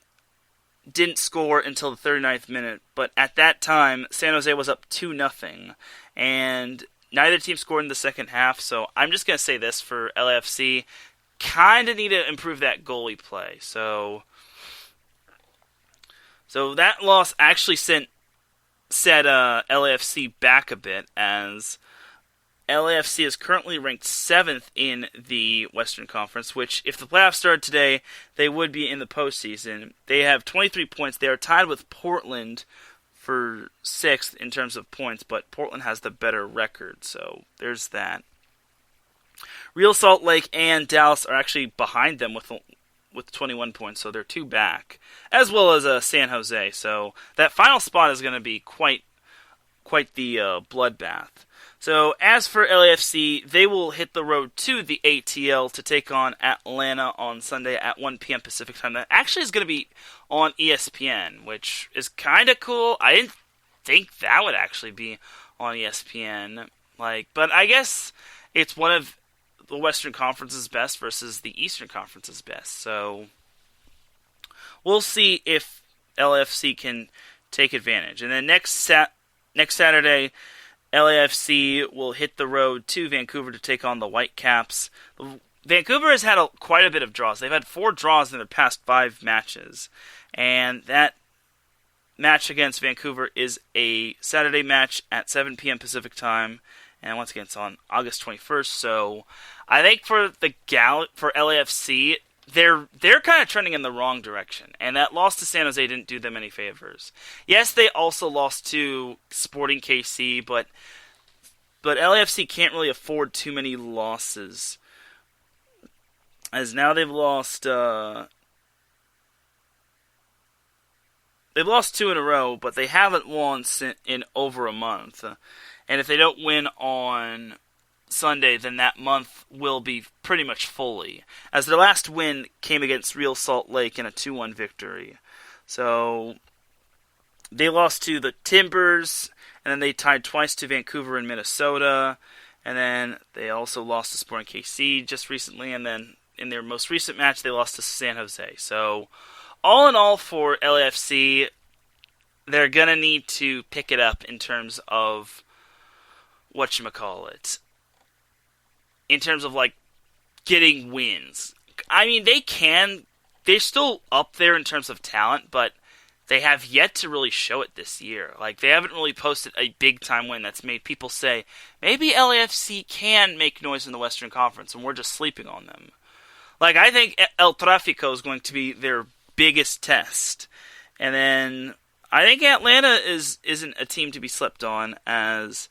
didn't score until the 39th minute, but at that time San Jose was up 2-0, and neither team scored in the second half. So I'm just going to say this for LAFC, kind of need to improve that goalie play. So that loss actually set LAFC back a bit, as LAFC is currently ranked 7th in the Western Conference, which, if the playoffs started today, they would be in the postseason. They have 23 points. They are tied with Portland for 6th in terms of points, but Portland has the better record, so there's that. Real Salt Lake and Dallas are actually behind them with 21 points, so they're 2 back, as well as San Jose. So that final spot is going to be quite the bloodbath. So as for LAFC, they will hit the road to the ATL to take on Atlanta on Sunday at 1 p.m. Pacific time. That actually is going to be on ESPN, which is kind of cool. I didn't think that would actually be on ESPN, but I guess it's one of the Western Conference's best versus the Eastern Conference's best. So we'll see if LAFC can take advantage. And then next Saturday, LAFC will hit the road to Vancouver to take on the Whitecaps. Vancouver has had quite a bit of draws. They've had 4 draws in their past 5 matches. And that match against Vancouver is a Saturday match at 7 p.m. Pacific time. And once again, it's on August 21st. So I think for LAFC, they're kind of trending in the wrong direction. And that loss to San Jose didn't do them any favors. Yes, they also lost to Sporting KC, but LAFC can't really afford too many losses, as now they've lost 2 in a row, but they haven't won in over a month. And if they don't win on Sunday, then that month will be pretty much fully, as their last win came against Real Salt Lake in a 2-1 victory. So they lost to the Timbers, and then they tied twice to Vancouver and Minnesota, and then they also lost to Sporting KC just recently, and then in their most recent match, they lost to San Jose. So, all in all, for LAFC, they're going to need to pick it up in terms of whatchamacallit. In terms of, like, getting wins. I mean, they're still up there in terms of talent, but they have yet to really show it this year. Like, they haven't really posted a big-time win that's made people say, maybe LAFC can make noise in the Western Conference, and we're just sleeping on them. Like, I think El Tráfico is going to be their biggest test. And then, I think Atlanta isn't a team to be slept on, as,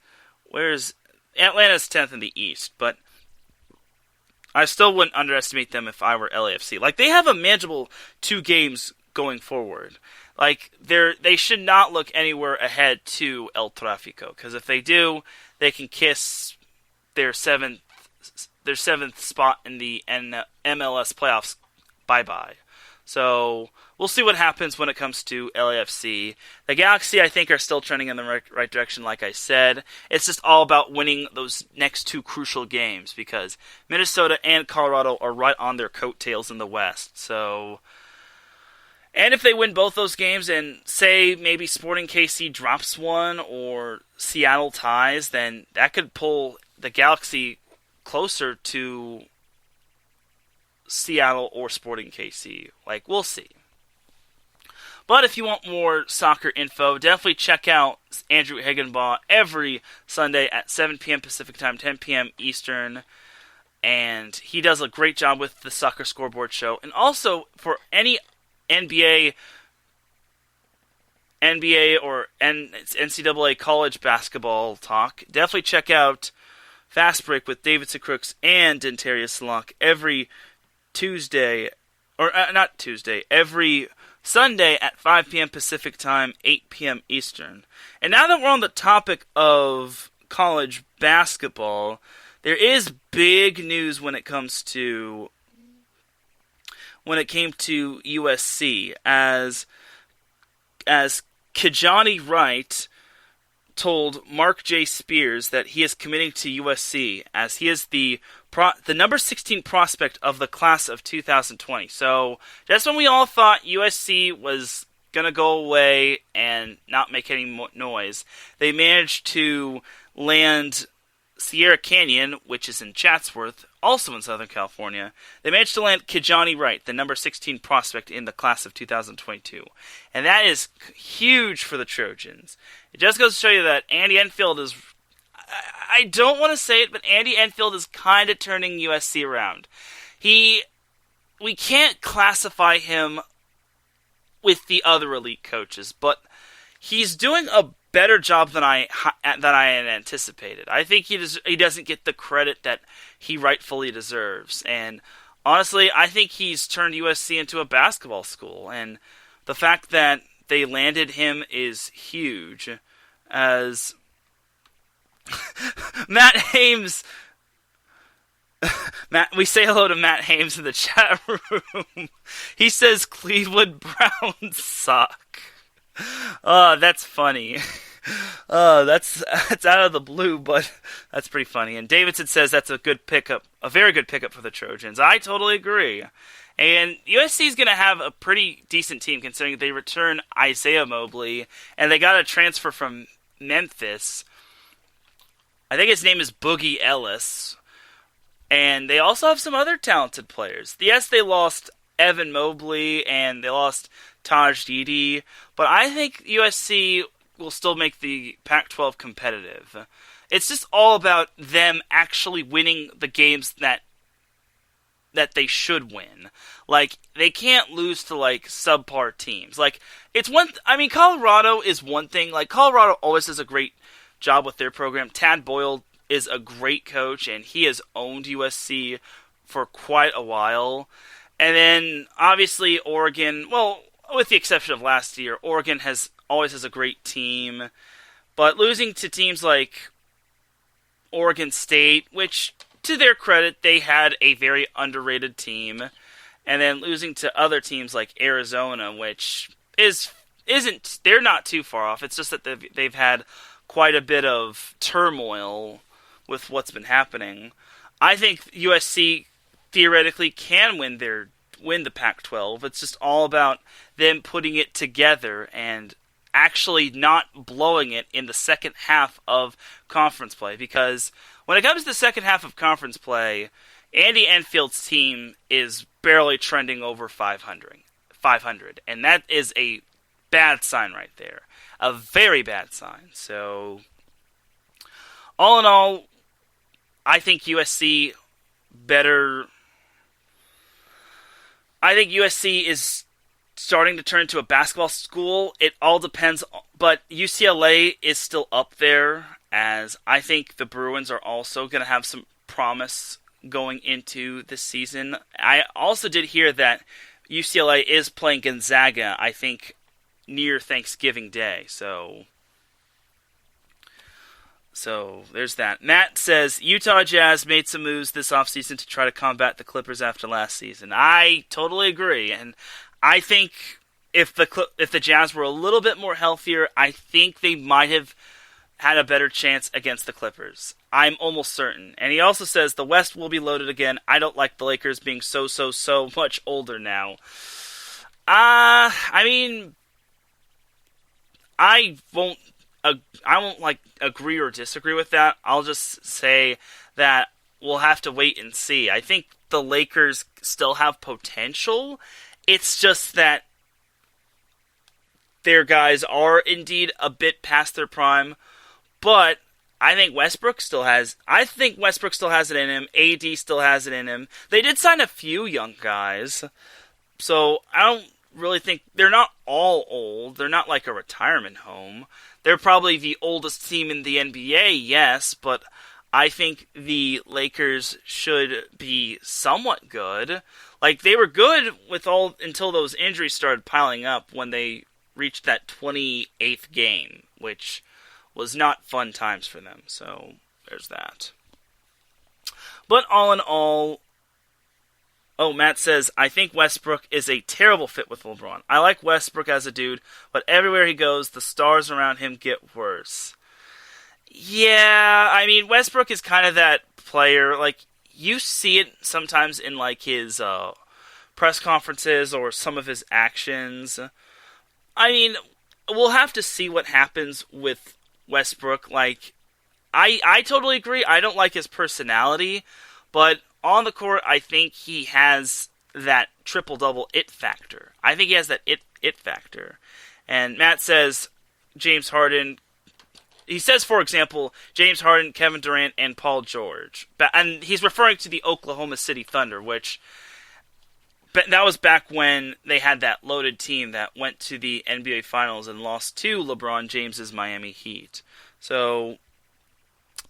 Atlanta's 10th in the East, but I still wouldn't underestimate them if I were LAFC. Like, they have a manageable 2 games going forward. Like, they should not look anywhere ahead to El Tráfico, because if they do, they can kiss their seventh spot in the MLS playoffs bye-bye. So, we'll see what happens when it comes to LAFC. The Galaxy, I think, are still trending in the right direction, like I said. It's just all about winning those next 2 crucial games, because Minnesota and Colorado are right on their coattails in the West. So, and if they win both those games and say maybe Sporting KC drops one or Seattle ties, then that could pull the Galaxy closer to Seattle or Sporting KC. Like, we'll see. But if you want more soccer info, definitely check out Andrew Higginbaugh every Sunday at 7 p.m. Pacific Time, 10 p.m. Eastern. And he does a great job with the Soccer Scoreboard Show. And also, for any NBA or NCAA college basketball talk, definitely check out Fast Break with Davidson Crooks and Dentarius Locke every every Sunday at 5 p.m. Pacific Time, 8 p.m. Eastern. And now that we're on the topic of college basketball, there is big news when it came to USC, as Kijani Wright told Mark J. Spears that he is committing to USC, as he is the number 16 prospect of the class of 2020. So, just when we all thought USC was going to go away and not make any noise, they managed to land Sierra Canyon, which is in Chatsworth, also in Southern California. They managed to land Kijani Wright, the number 16 prospect in the class of 2022. And that is huge for the Trojans. It just goes to show you that Andy Enfield is... I don't want to say it, but Andy Enfield is kind of turning USC around. We can't classify him with the other elite coaches, but he's doing a better job than I had anticipated. I think he doesn't get the credit that he rightfully deserves. And honestly, I think he's turned USC into a basketball school. And the fact that they landed him is huge. As Matt Hames... we say hello to Matt Hames in the chat room. He says Cleveland Browns suck. Oh, that's funny. That's out of the blue, but that's pretty funny. And Davidson says that's a good pickup, a very good pickup for the Trojans. I totally agree. And USC is going to have a pretty decent team, considering they return Isaiah Mobley, and they got a transfer from Memphis. I think his name is Boogie Ellis. And they also have some other talented players. Yes, they lost Evan Mobley, and they lost Taj Didi, but I think USC will still make the Pac-12 competitive. It's just all about them actually winning the games that they should win. Like, they can't lose to, like, subpar teams. Like, Colorado is one thing. Like, Colorado always does a great job with their program. Tad Boyle is a great coach, and he has owned USC for quite a while. And then, obviously, Oregon, well, with the exception of last year, Oregon always has a great team. But losing to teams like Oregon State, which, to their credit, they had a very underrated team. And then losing to other teams like Arizona, which is they're not too far off. It's just that they've had quite a bit of turmoil with what's been happening. I think USC theoretically can win the Pac-12. It's just all about them putting it together and actually not blowing it in the second half of conference play. Because when it comes to the second half of conference play, Andy Enfield's team is barely trending over 500. And that is a bad sign right there. A very bad sign. So, all in all, I think USC is starting to turn into a basketball school. It all depends, but UCLA is still up there, as I think the Bruins are also going to have some promise going into this season. I also did hear that UCLA is playing Gonzaga, I think, near Thanksgiving Day. So there's that. Matt says, Utah Jazz made some moves this offseason to try to combat the Clippers after last season. I totally agree, and I think if the Jazz were a little bit more healthier, I think they might have had a better chance against the Clippers. I'm almost certain. And he also says, the West will be loaded again. I don't like the Lakers being so much older now. I mean, I won't agree or disagree with that. I'll just say that we'll have to wait and see. I think the Lakers still have potential. It's just that their guys are indeed a bit past their prime, but I think Westbrook still has it in him. AD still has it in him. They did sign a few young guys, so I don't really think they're not all old. They're not like a retirement home. They're probably the oldest team in the NBA, yes, but I think the Lakers should be somewhat good. Like, they were good until those injuries started piling up when they reached that 28th game, which was not fun times for them. So, there's that. But all in all, Matt says, I think Westbrook is a terrible fit with LeBron. I like Westbrook as a dude, but everywhere he goes, the stars around him get worse. Yeah, I mean, Westbrook is kind of that player. Like, you see it sometimes in, like, his press conferences or some of his actions. I mean, we'll have to see what happens with Westbrook. Like, I totally agree. I don't like his personality, but on the court, I think he has that triple-double it factor. I think he has that it factor. And Matt says James Harden. He says, for example, James Harden, Kevin Durant, and Paul George. And he's referring to the Oklahoma City Thunder, which that was back when they had that loaded team that went to the NBA Finals and lost to LeBron James's Miami Heat. So,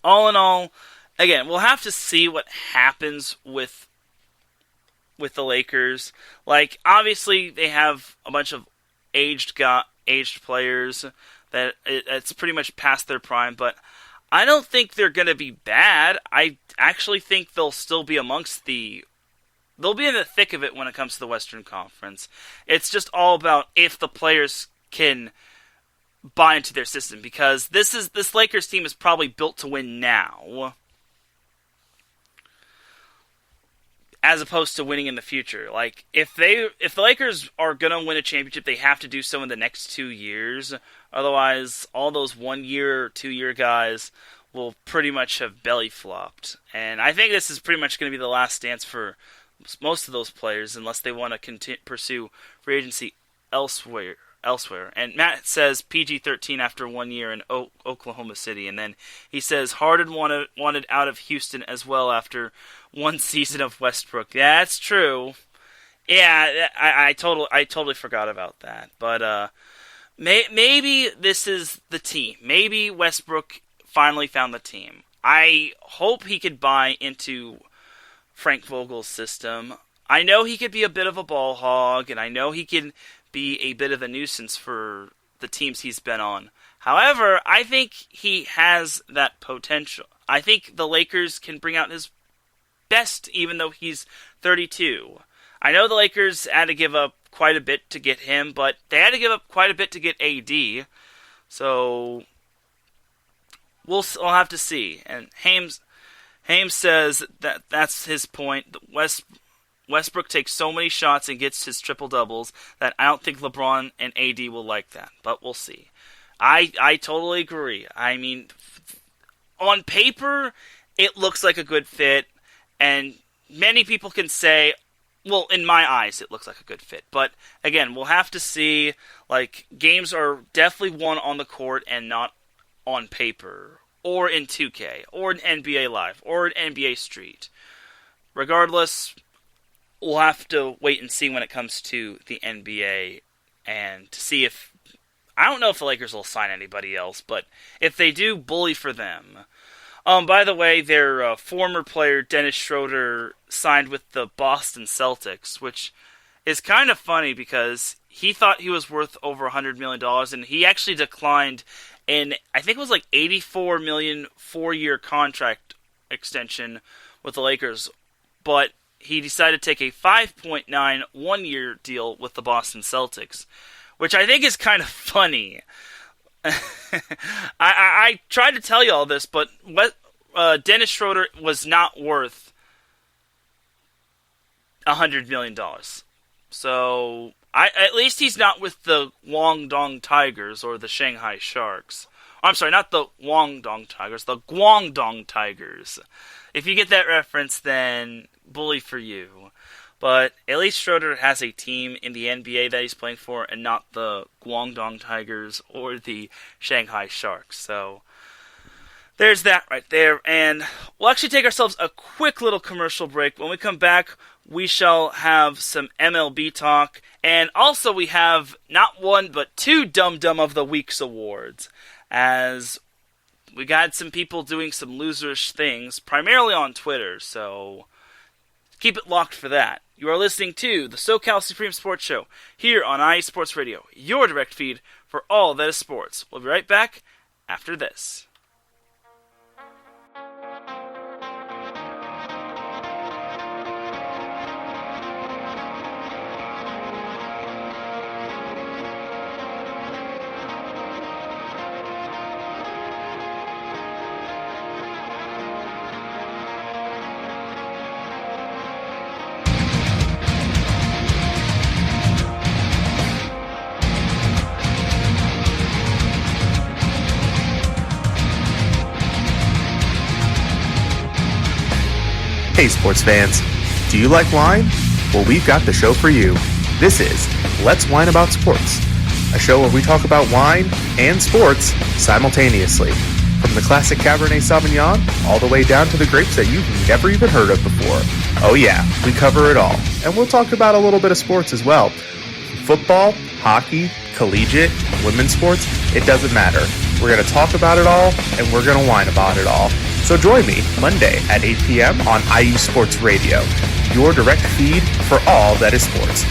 all in all, again, we'll have to see what happens with the Lakers. Like, obviously, they have a bunch of aged players that it's pretty much past their prime, but I don't think they're going to be bad. I actually think they'll still be they'll be in the thick of it when it comes to the Western Conference. It's just all about if the players can buy into their system, because this Lakers team is probably built to win now, as opposed to winning in the future. Like, if the Lakers are going to win a championship, they have to do so in the next 2 years. Otherwise, all those 1 year or 2 year guys will pretty much have belly flopped. And I think this is pretty much going to be the last dance for most of those players, unless they want to pursue free agency elsewhere. And Matt says PG-13 after 1 year in Oklahoma City. And then he says Harden wanted out of Houston as well after one season of Westbrook. Yeah, that's true. Yeah, I totally forgot about that. But maybe this is the team. Maybe Westbrook finally found the team. I hope he could buy into Frank Vogel's system. I know he could be a bit of a ball hog, and I know he can be a bit of a nuisance for the teams he's been on. However, I think he has that potential. I think the Lakers can bring out his best, even though he's 32. I know the Lakers had to give up quite a bit to get him, but they had to give up quite a bit to get AD. So we'll have to see. And Hames says that's his point. Westbrook takes so many shots and gets his triple-doubles that I don't think LeBron and AD will like that. But we'll see. I totally agree. I mean, on paper, it looks like a good fit. And many people can say, well, in my eyes, it looks like a good fit. But, again, we'll have to see. Like, games are definitely won on the court and not on paper, or in 2K, or in NBA Live, or in NBA Street. Regardless, we'll have to wait and see when it comes to the NBA, and to see if... I don't know if the Lakers will sign anybody else, but if they do, bully for them. By the way, their former player, Dennis Schroeder, signed with the Boston Celtics, which is kind of funny because he thought he was worth over $100 million, and he actually declined in, I think it was like $84 million 4-year contract extension with the Lakers, but he decided to take a $5.9 1-year deal with the Boston Celtics, which I think is kind of funny. I tried to tell you all this, but Dennis Schroeder was not worth $100 million. So, at least he's not with the Guangdong Tigers or the Shanghai Sharks. I'm sorry, not the Guangdong Tigers, the Guangdong Tigers. If you get that reference, then bully for you. But at least Schroeder has a team in the NBA that he's playing for, and not the Guangdong Tigers or the Shanghai Sharks. So there's that right there. And we'll actually take ourselves a quick little commercial break. When we come back, we shall have some MLB talk. And also we have not one, but 2 Dum Dum of the Week's awards. As we got some people doing some loserish things, primarily on Twitter. So keep it locked for that. You are listening to the SoCal Supreme Sports Show here on IE Sports Radio, your direct feed for all that is sports. We'll be right back after this. Hey sports fans, do you like wine? Well, we've got the show for you. This is Let's Wine About Sports, a show where we talk about wine and sports simultaneously. From the classic Cabernet Sauvignon all the way down to the grapes that you've never even heard of before. Oh yeah, we cover it all. And we'll talk about a little bit of sports as well. Football, hockey, collegiate, women's sports, it doesn't matter. We're going to talk about it all, and we're going to whine about it all. So join me Monday at 8 p.m. on IU Sports Radio, your direct feed for all that is sports.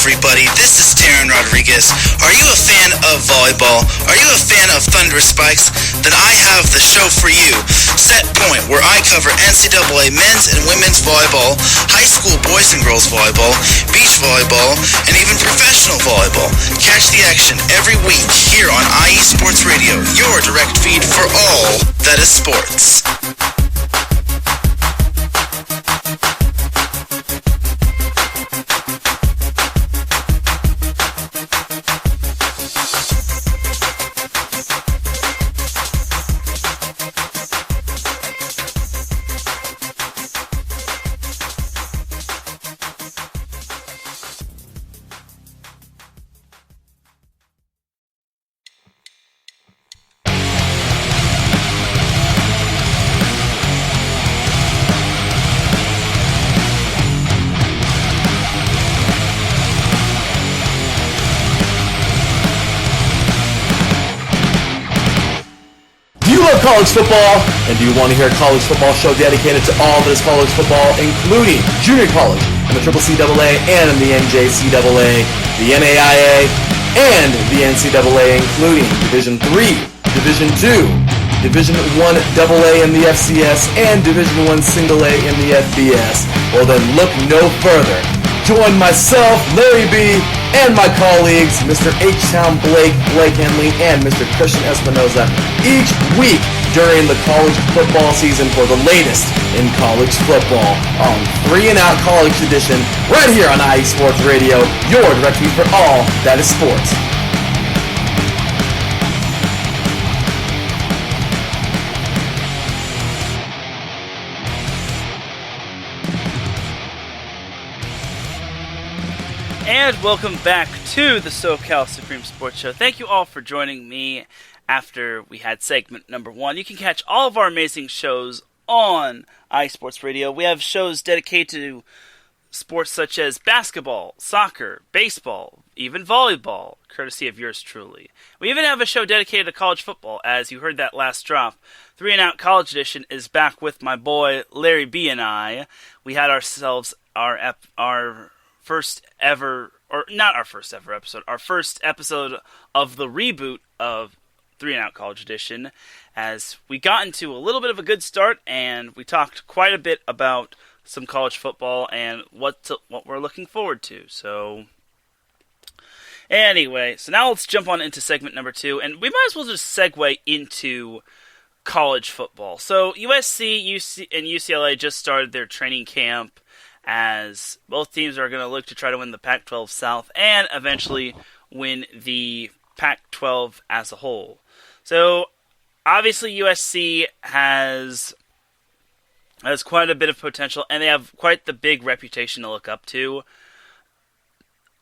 Everybody, this is Teran Rodriguez. Are you a fan of volleyball? Are you a fan of Thunderous Spikes? Then I have the show for you, Set Point, where I cover NCAA men's and women's volleyball, high school boys and girls volleyball, beach volleyball, and even professional volleyball. Catch the action every week here on IE Sports Radio, your direct feed for all that is sports. love college football? And do you want to hear a college football show dedicated to all this college football, including junior college, and the CCCAA, and the NJCAA, the NAIA, and the NCAA, including Division III, Division II, Division I AA in the FCS, and Division I A in the FBS? Well then look no further. Join myself, Larry B., and my colleagues, Mr. H-Town Blake Henley, and Mr. Christian Espinoza, each week during the college football season for the latest in college football on 3 and Out College Edition, right here on IE Sports Radio, your direct feed for all that is sports. And welcome back to the SoCal Supreme Sports Show. Thank you all for joining me after we had segment number 1. You can catch all of our amazing shows on iSports Radio. We have shows dedicated to sports such as basketball, soccer, baseball, even volleyball, courtesy of yours truly. We even have a show dedicated to college football, as you heard that last drop. 3 and Out College Edition is back with my boy Larry B and I. We had ourselves our first ever, or not our first ever episode, our first episode of the reboot of 3 and Out College Edition, as we got into a little bit of a good start, and we talked quite a bit about some college football and what we're looking forward to. So, anyway, so now let's jump on into segment number 2, and we might as well just segue into college football. So, USC and UCLA just started their training camp, as both teams are going to look to try to win the Pac-12 South and eventually win the Pac-12 as a whole. So, obviously USC has quite a bit of potential, and they have quite the big reputation to look up to.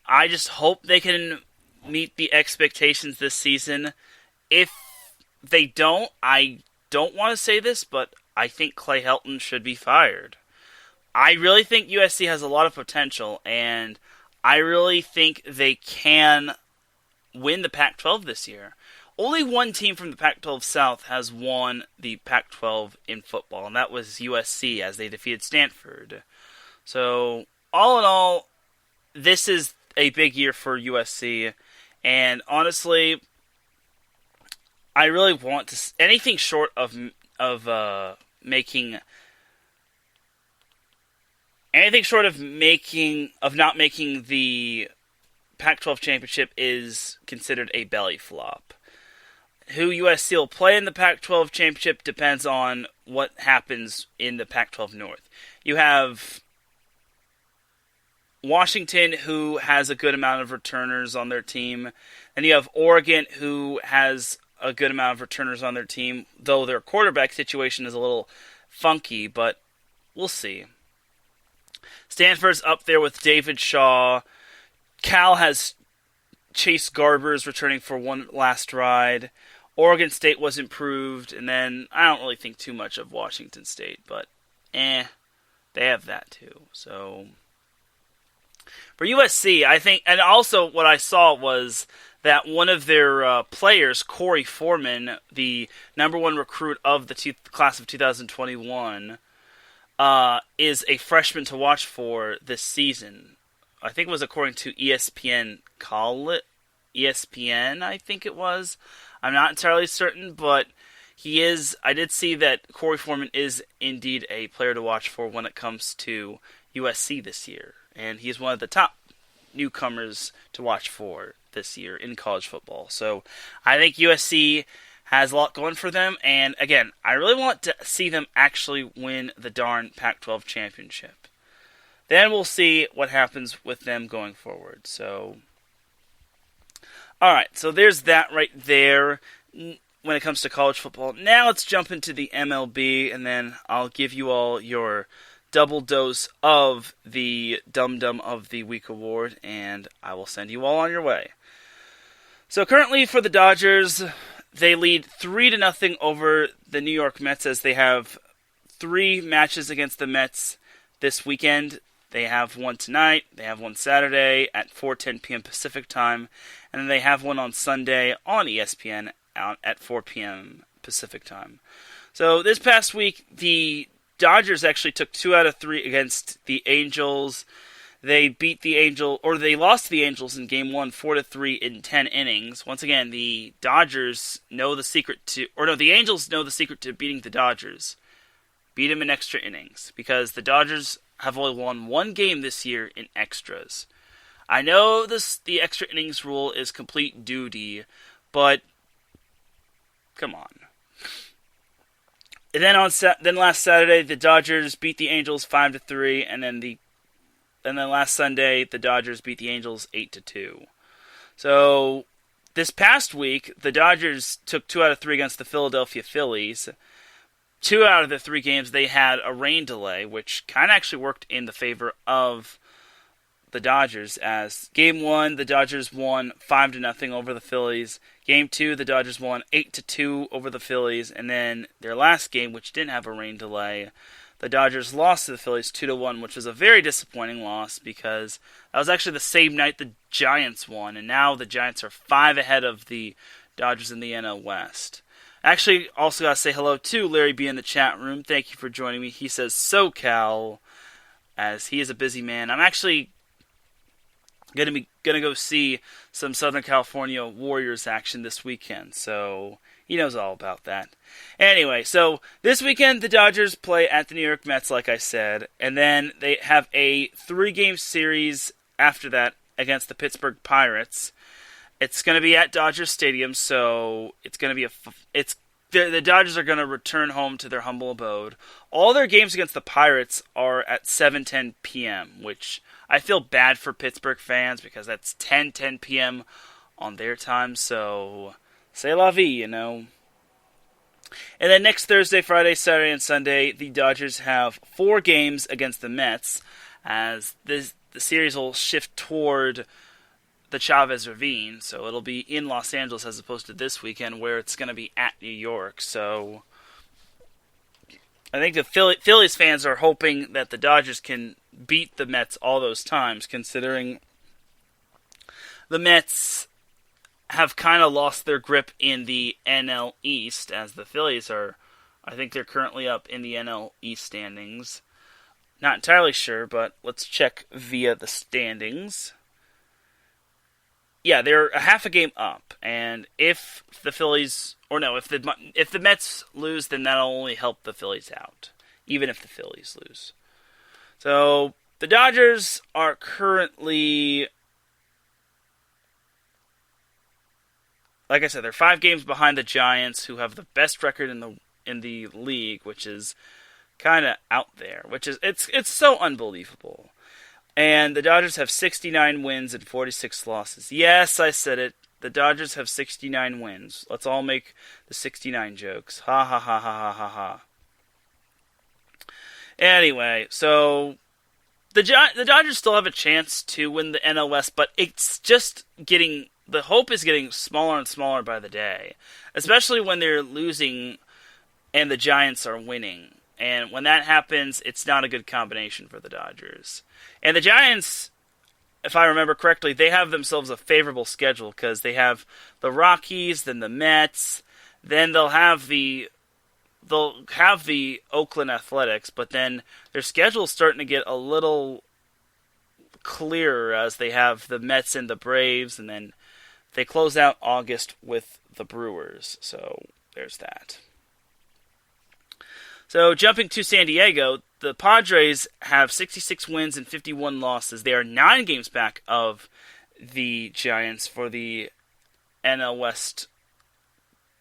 I just hope they can meet the expectations this season. If they don't, I don't want to say this, but I think Clay Helton should be fired. I really think USC has a lot of potential, and I really think they can win the Pac-12 this year. Only one team from the Pac-12 South has won the Pac-12 in football, and that was USC, as they defeated Stanford. So, all in all, this is a big year for USC, and honestly, I really want to anything short of not making the Pac-12 championship is considered a belly flop. Who USC will play in the Pac-12 championship depends on what happens in the Pac-12 North. You have Washington, who has a good amount of returners on their team, and you have Oregon, who has a good amount of returners on their team, though their quarterback situation is a little funky, but we'll see. Stanford's up there with David Shaw. Cal has Chase Garbers returning for one last ride. Oregon State was improved, and then I don't really think too much of Washington State, but they have that too. So for USC, I think, and also what I saw was that one of their players, Corey Foreman, the number 1 recruit of the class of 2021, is a freshman to watch for this season. I think it was according to ESPN, I think it was. I'm not entirely certain, but he is. I did see that Corey Foreman is indeed a player to watch for when it comes to USC this year. And he's one of the top newcomers to watch for this year in college football. So I think USC has a lot going for them, and again, I really want to see them actually win the darn Pac-12 championship. Then we'll see what happens with them going forward. So, alright, so there's that right there when it comes to college football. Now let's jump into the MLB, and then I'll give you all your double dose of the Dum Dum of the Week award, and I will send you all on your way. So currently for the Dodgers, they lead 3-0 over the New York Mets, as they have 3 matches against the Mets this weekend. They have one tonight, they have one Saturday at 4:10 p.m. Pacific time, and then they have one on Sunday on ESPN out at 4 p.m. Pacific time. So this past week, the Dodgers actually took 2 out of 3 against the Angels. They beat the they lost to the Angels in Game 1, 4-3 in 10 innings. Once again, the Angels know the secret to beating the Dodgers. Beat them in extra innings, because the Dodgers have only won 1 game this year in extras. I know the extra innings rule is complete duty, but come on. And then last Saturday, the Dodgers beat the Angels 5-3, and then last Sunday, the Dodgers beat the Angels 8-2. So this past week, the Dodgers took 2 out of 3 against the Philadelphia Phillies. 2 out of the 3 games, they had a rain delay, which kind of actually worked in the favor of the Dodgers, as Game 1, the Dodgers won 5-0 over the Phillies. Game 2, the Dodgers won 8-2 over the Phillies, and then their last game, which didn't have a rain delay, the Dodgers lost to the Phillies 2-1, which was a very disappointing loss, because that was actually the same night the Giants won, and now the Giants are 5 ahead of the Dodgers in the NL West. Actually, also got to say hello to Larry B in the chat room. Thank you for joining me. He says SoCal, as he is a busy man. I'm actually gonna go see some Southern California Warriors action this weekend, so he knows all about that. Anyway, so this weekend the Dodgers play at the New York Mets, like I said, and then they have a 3-game series after that against the Pittsburgh Pirates. It's going to be at Dodger Stadium, so it's going to be the Dodgers are going to return home to their humble abode. All their games against the Pirates are at 7:10 p.m., which I feel bad for Pittsburgh fans, because that's 10 p.m. on their time, so c'est la vie, you know. And then next Thursday, Friday, Saturday, and Sunday, the Dodgers have 4 games against the Mets, as the series will shift toward the Chavez Ravine, so it'll be in Los Angeles as opposed to this weekend where it's going to be at New York. So I think the Phillies fans are hoping that the Dodgers can beat the Mets all those times, considering the Mets have kind of lost their grip in the NL East, as the Phillies are, I think they're currently up in the NL East standings. Not entirely sure, but let's check via the standings. Yeah, they're a half a game up, and if the Mets lose, then that'll only help the Phillies out, even if the Phillies lose. So the Dodgers are currently, like I said, they're 5 games behind the Giants, who have the best record in the league, which is kind of out there, which is it's so unbelievable. And the Dodgers have 69 wins and 46 losses. Yes, I said it. The Dodgers have 69 wins. Let's all make the 69 jokes. Ha ha ha ha ha ha ha. Anyway, so the Dodgers still have a chance to win the NL West, but it's just the hope is getting smaller and smaller by the day, especially when they're losing and the Giants are winning. And when that happens, it's not a good combination for the Dodgers. And the Giants, if I remember correctly, they have themselves a favorable schedule, because they have the Rockies, then the Mets, then they'll have the Oakland Athletics, but then their schedule's starting to get a little clearer, as they have the Mets and the Braves, and then they close out August with the Brewers. So there's that. So jumping to San Diego, the Padres have 66 wins and 51 losses. They are 9 games back of the Giants for the NL West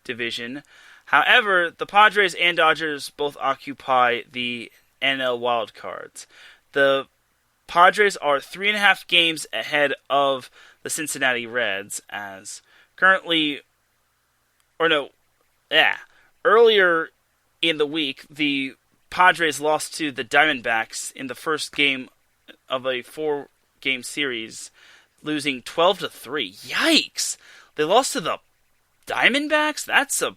division. However, the Padres and Dodgers both occupy the NL wildcards. The Padres are 3.5 games ahead of the Cincinnati Reds, as earlier in the week, the Padres lost to the Diamondbacks in the first game of a 4-game series, losing 12-3. Yikes! They lost to the Diamondbacks? That's a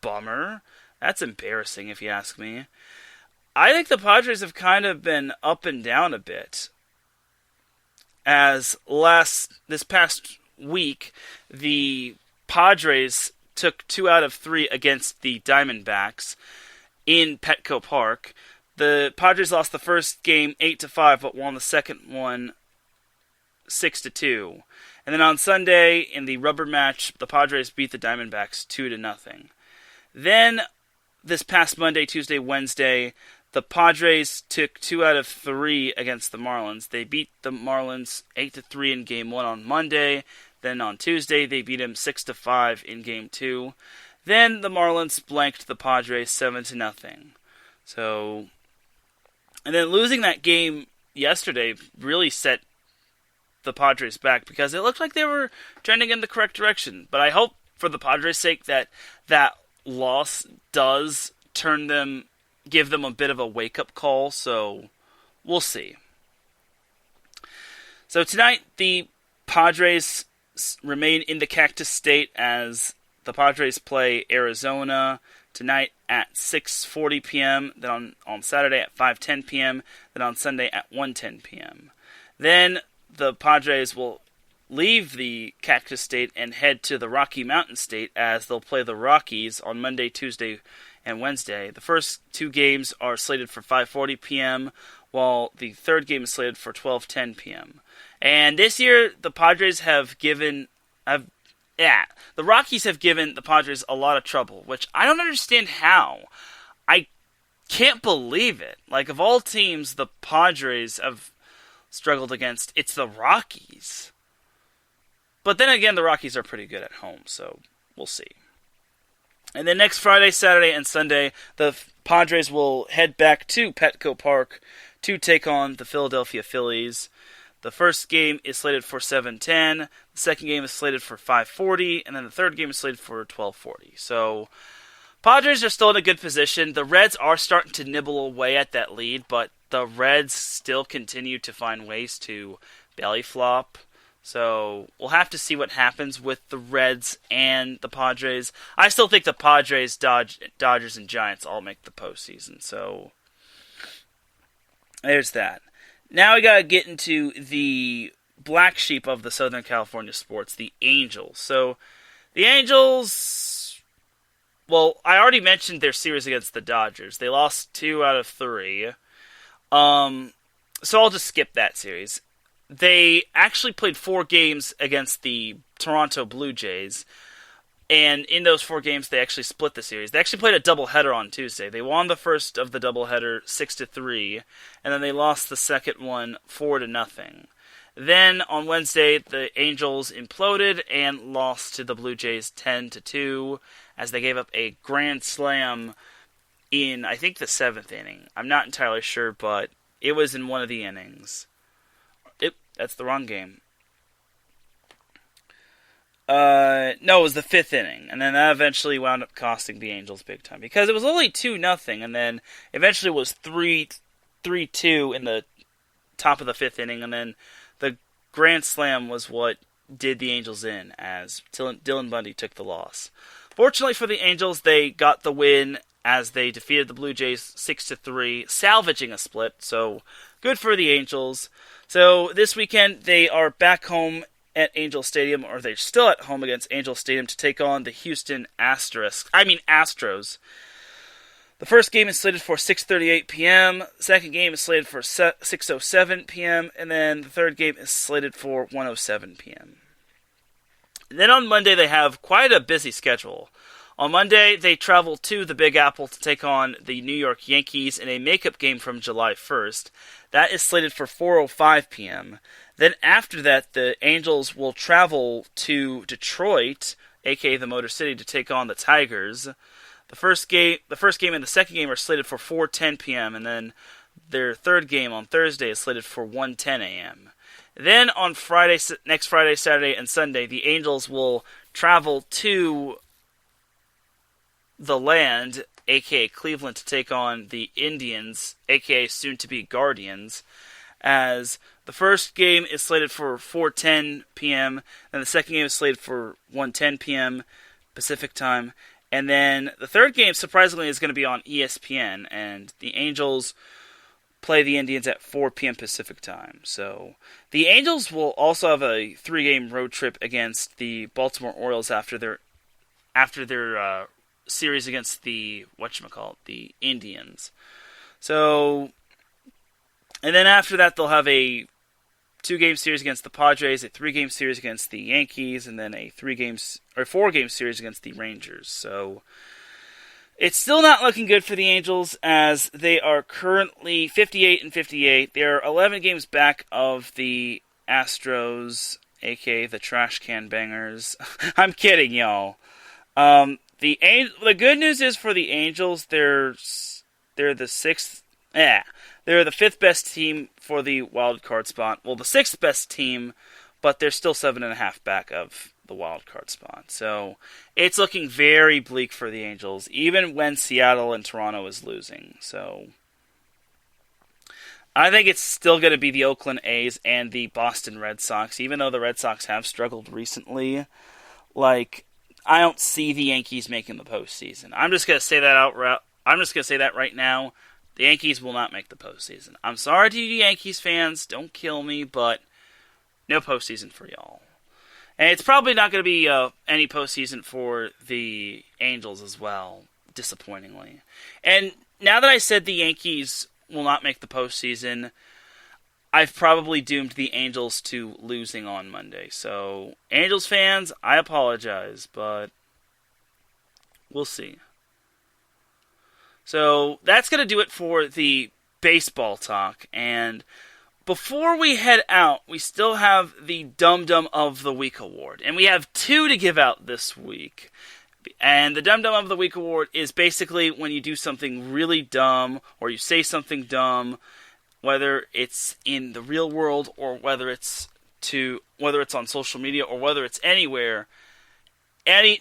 bummer. That's embarrassing, if you ask me. I think the Padres have kind of been up and down a bit, as this past week, the Padres took 2 out of 3 against the Diamondbacks in Petco Park. The Padres lost the first game 8-5, but won the second one 6-2. And then on Sunday, in the rubber match, the Padres beat the Diamondbacks 2-0. Then, this past Monday, Tuesday, Wednesday, the Padres took 2 out of 3 against the Marlins. They beat the Marlins 8-3 in Game 1 on Monday. Then on Tuesday, they beat them 6-5 in Game 2. Then the Marlins blanked the Padres 7-0. So, and then losing that game yesterday really set the Padres back because it looked like they were trending in the correct direction. But I hope, for the Padres' sake, that loss does give them a bit of a wake-up call. So, we'll see. So tonight, the Padres remain in the Cactus State as the Padres play Arizona tonight at 6:40 p.m., then on Saturday at 5:10 p.m., then on Sunday at 1:10 p.m. Then the Padres will leave the Cactus State and head to the Rocky Mountain State as they'll play the Rockies on Monday, Tuesday, and Wednesday. The first 2 games are slated for 5:40 p.m., while the third game is slated for 12:10 p.m. And this year, the Padres the Rockies have given the Padres a lot of trouble, which I don't understand how. I can't believe it. Like, of all teams the Padres have struggled against, it's the Rockies. But then again, the Rockies are pretty good at home, so we'll see. And then next Friday, Saturday, and Sunday, the Padres will head back to Petco Park to take on the Philadelphia Phillies. The first game is slated for 7:10, the second game is slated for 5:40, and then the third game is slated for 12:40. So, Padres are still in a good position. The Reds are starting to nibble away at that lead, but the Reds still continue to find ways to belly flop. So, we'll have to see what happens with the Reds and the Padres. I still think the Padres, Dodgers, and Giants all make the postseason. So, there's that. Now we gotta get into the black sheep of the Southern California sports, the Angels. So, the Angels, well, I already mentioned their series against the Dodgers. They lost 2 out of 3. So I'll just skip that series. They actually played 4 games against the Toronto Blue Jays. And in those 4 games, they actually split the series. They actually played a doubleheader on Tuesday. They won the first of the doubleheader 6-3, and then they lost the second one 4-0. Then on Wednesday, the Angels imploded and lost to the Blue Jays 10-2, as they gave up a grand slam in, I think, the 7th inning. I'm not entirely sure, but it was in one of the innings. That's the wrong game. No, it was the 5th inning, and then that eventually wound up costing the Angels big time, because it was only 2-0, and then eventually it was 3-2 in the top of the 5th inning, and then the grand slam was what did the Angels in, as Dylan Bundy took the loss. Fortunately for the Angels, they got the win as they defeated the Blue Jays 6-3, salvaging a split, so good for the Angels. So this weekend, they are back home at Angel Stadium, or they're still at home against Angel Stadium to take on the Houston Astros. The first game is slated for 6:38 p.m., the second game is slated for 6:07 p.m., and then the third game is slated for 1:07 p.m. Then on Monday, they have quite a busy schedule. On Monday, they travel to the Big Apple to take on the New York Yankees in a makeup game from July 1st. That is slated for 4:05 p.m., Then after that, the Angels will travel to Detroit, aka the Motor City, to take on the Tigers. The first game and the second game are slated for 4:10 p.m., and then their third game on Thursday is slated for 1:10 a.m. Then on next Friday, Saturday, and Sunday, the Angels will travel to the land, aka Cleveland, to take on the Indians, aka soon-to-be Guardians, as the first game is slated for 4:10 p.m., and the second game is slated for 1:10 p.m. Pacific time, and then the third game, surprisingly, is going to be on ESPN, and the Angels play the Indians at 4 p.m. Pacific time. So the Angels will also have a 3-game road trip against the Baltimore Orioles after after their series against the Indians. So, and then after that, they'll have a 2-game series against the Padres, a 3-game series against the Yankees, and then a 4-game series against the Rangers. So, it's still not looking good for the Angels, as they are currently 58-58. They are 11 games back of the Astros, aka the Trash Can Bangers. I'm kidding, y'all. The good news is for the Angels, they're the they're the 5th best team for the wild card spot. Well, the 6th best team, but they're still 7.5 back of the wild card spot. So it's looking very bleak for the Angels, even when Seattle and Toronto is losing. So I think it's still going to be the Oakland A's and the Boston Red Sox, even though the Red Sox have struggled recently. I don't see the Yankees making the postseason. I'm just going to say that right now. The Yankees will not make the postseason. I'm sorry to you Yankees fans. Don't kill me, but no postseason for y'all. And it's probably not going to be any postseason for the Angels as well, disappointingly. And now that I said the Yankees will not make the postseason, I've probably doomed the Angels to losing on Monday. So, Angels fans, I apologize, but we'll see. So, that's going to do it for the baseball talk. And before we head out, we still have the Dum Dum of the Week award. And we have 2 to give out this week. And the Dum Dum of the Week award is basically when you do something really dumb, or you say something dumb, whether it's in the real world, or whether it's on social media, or whether it's anywhere.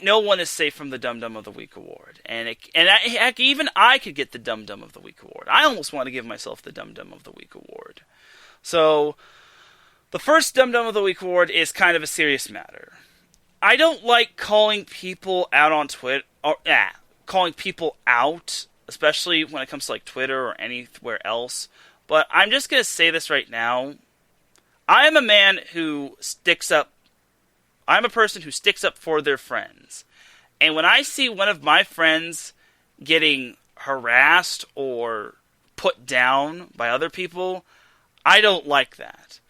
No one is safe from the Dum Dum of the Week award. Even I could get the Dum Dum of the Week award. I almost want to give myself the Dum Dum of the Week award. So, the first Dum Dum of the Week award is kind of a serious matter. I don't like calling people out on Twitter, calling people out, especially when it comes to Twitter or anywhere else. But I'm just going to say this right now. I am a man who sticks up. I'm a person who sticks up for their friends. And when I see one of my friends getting harassed or put down by other people, I don't like that.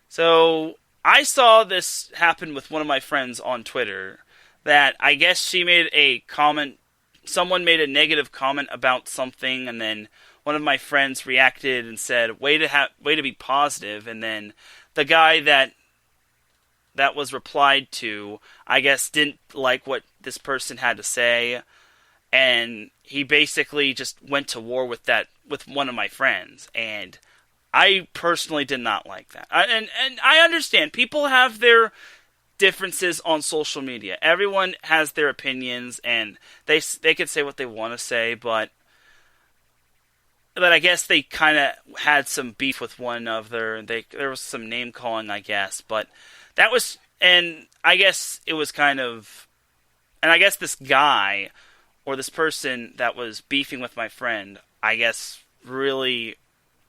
So I saw this happen with one of my friends on Twitter, that I guess she made a comment, someone made a negative comment about something, and then one of my friends reacted and said, way to be positive, and then the guy that was replied to, I guess, didn't like what this person had to say, and he basically just went to war with one of my friends, and I personally did not like that. And I understand, people have their differences on social media. Everyone has their opinions, and they can say what they want to say, but I guess they kind of had some beef with one another. There was some name calling, I guess, but that was, and I guess it was kind of, and I guess this guy, or this person that was beefing with my friend, I guess really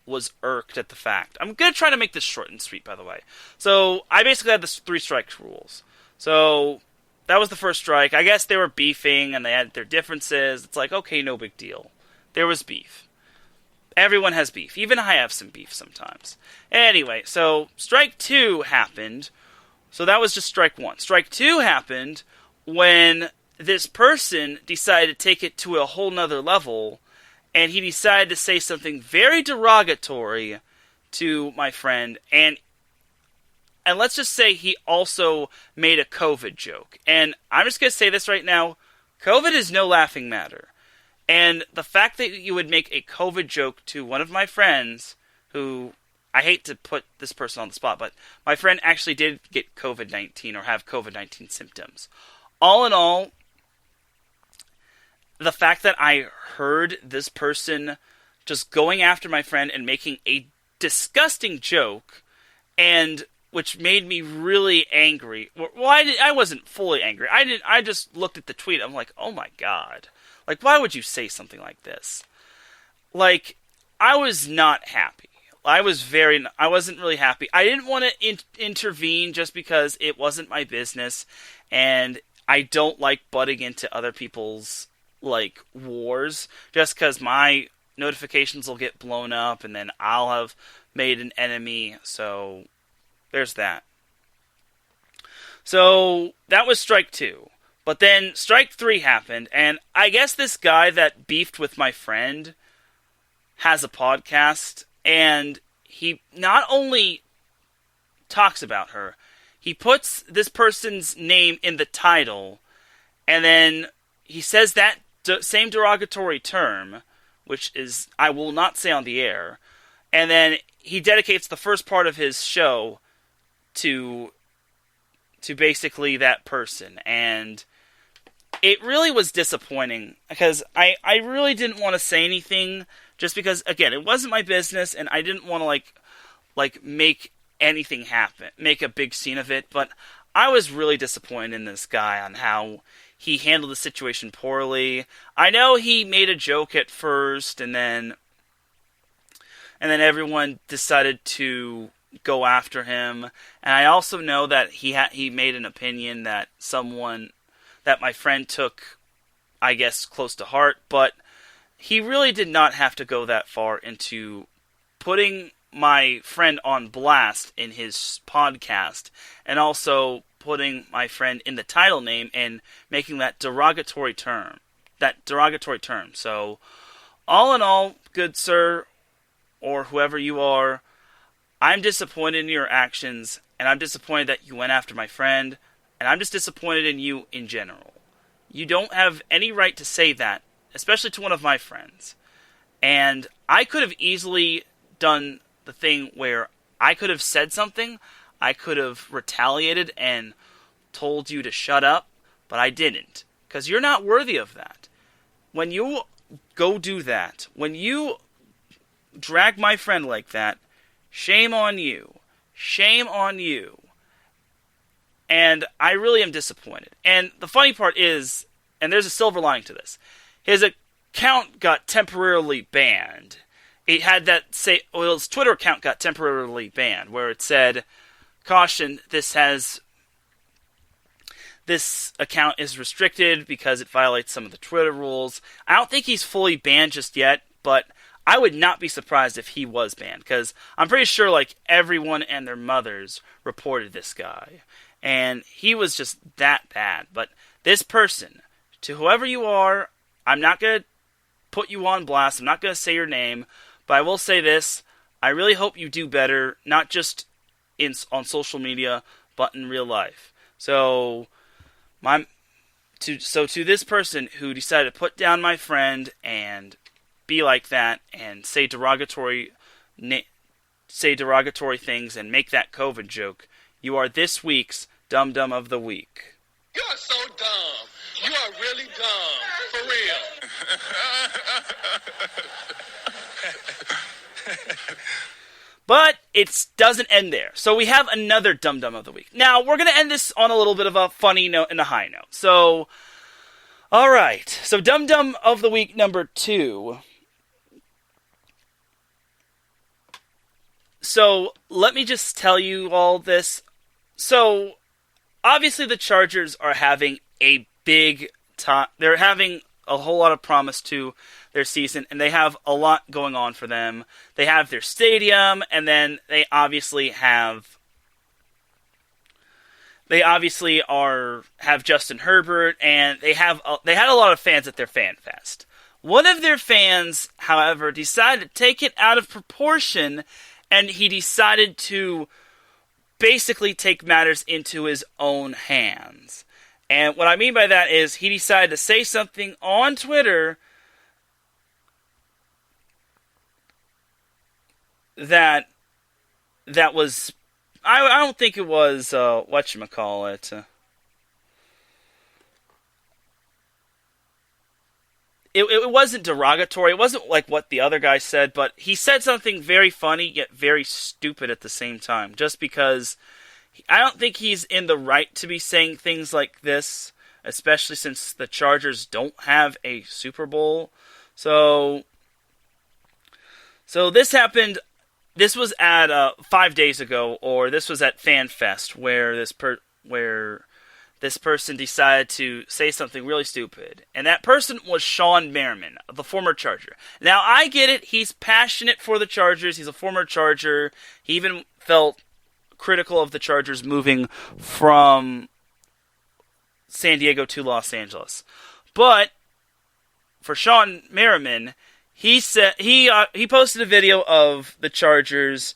was irked at the fact. I'm going to try to make this short and sweet, by the way. So, I basically had this 3 strike rules. So, that was the first strike. I guess they were beefing, and they had their differences. It's like, okay, no big deal. There was beef. Everyone has beef. Even I have some beef sometimes. Anyway, so strike 2 happened. So that was just strike 1. Strike 2 happened when this person decided to take it to a whole nother level, and he decided to say something very derogatory to my friend, and let's just say he also made a COVID joke. And I'm just going to say this right now, COVID is no laughing matter. And the fact that you would make a COVID joke to one of my friends, who, I hate to put this person on the spot, but my friend actually did get COVID-19 or have COVID-19 symptoms. All in all, the fact that I heard this person just going after my friend and making a disgusting joke, and which made me really angry. Well, I wasn't fully angry. I just looked at the tweet. I'm like, oh my god. Like, why would you say something like this? Like, I was not happy. I wasn't really happy. I didn't want to intervene just because it wasn't my business, and I don't like butting into other people's, like, wars, just because my notifications will get blown up, and then I'll have made an enemy, so there's that. So, that was strike 2. But then strike 3 happened, and I guess this guy that beefed with my friend has a podcast, and he not only talks about her, he puts this person's name in the title, and then he says that same derogatory term, which is, I will not say on the air, and then he dedicates the first part of his show to basically that person, and it really was disappointing, because I really didn't want to say anything, just because, again, it wasn't my business, and I didn't want to, like make anything happen, make a big scene of it, but I was really disappointed in this guy on how he handled the situation poorly. I know he made a joke at first, and then everyone decided to go after him, and I also know that he made an opinion that my friend took, I guess, close to heart, but he really did not have to go that far into putting my friend on blast in his podcast, and also putting my friend in the title name and making that derogatory term. So, all in all, good sir, or whoever you are, I'm disappointed in your actions, and I'm disappointed that you went after my friend, and I'm just disappointed in you in general. You don't have any right to say that, especially to one of my friends. And I could have easily done the thing where I could have said something, I could have retaliated and told you to shut up, but I didn't. Because you're not worthy of that. When you go do that, when you drag my friend like that, shame on you. Shame on you. And I really am disappointed. And the funny part is, and there's a silver lining to this, his account got temporarily banned. It had his Twitter account got temporarily banned, where it said, caution, this account is restricted because it violates some of the Twitter rules. I don't think he's fully banned just yet, but I would not be surprised if he was banned, because I'm pretty sure like everyone and their mothers reported this guy, and he was just that bad. But this person, to whoever you are, I'm not going to put you on blast, I'm not going to say your name, but I will say this, I really hope you do better, not just on social media, but in real life. So, to this person who decided to put down my friend and be like that and say derogatory things and make that COVID joke, you are this week's Dum Dum of the Week. You are so dumb. You are really dumb. For real. But it doesn't end there. So we have another Dum Dum of the Week. Now, we're going to end this on a little bit of a funny note and a high note. So, alright. So Dum Dum of the Week number 2. So, let me just tell you all this. So, obviously the Chargers are having a big time. They're having a whole lot of promise to their season, and they have a lot going on for them. They have their stadium, and then they obviously have Justin Herbert, and they had a lot of fans at their fan fest. One of their fans, however, decided to take it out of proportion, and he decided to basically take matters into his own hands. And what I mean by that is he decided to say something on Twitter that was, I don't think it was, whatchamacallit. It wasn't derogatory. It wasn't like what the other guy said, but he said something very funny yet very stupid at the same time. Just because I don't think he's in the right to be saying things like this, especially since the Chargers don't have a Super Bowl. So this happened. This was at 5 days ago, or this was at FanFest, where this person decided to say something really stupid. And that person was Sean Merriman, the former Charger. Now, I get it. He's passionate for the Chargers. He's a former Charger. He even felt critical of the Chargers moving from San Diego to Los Angeles. But for Sean Merriman, he said he posted a video of the Chargers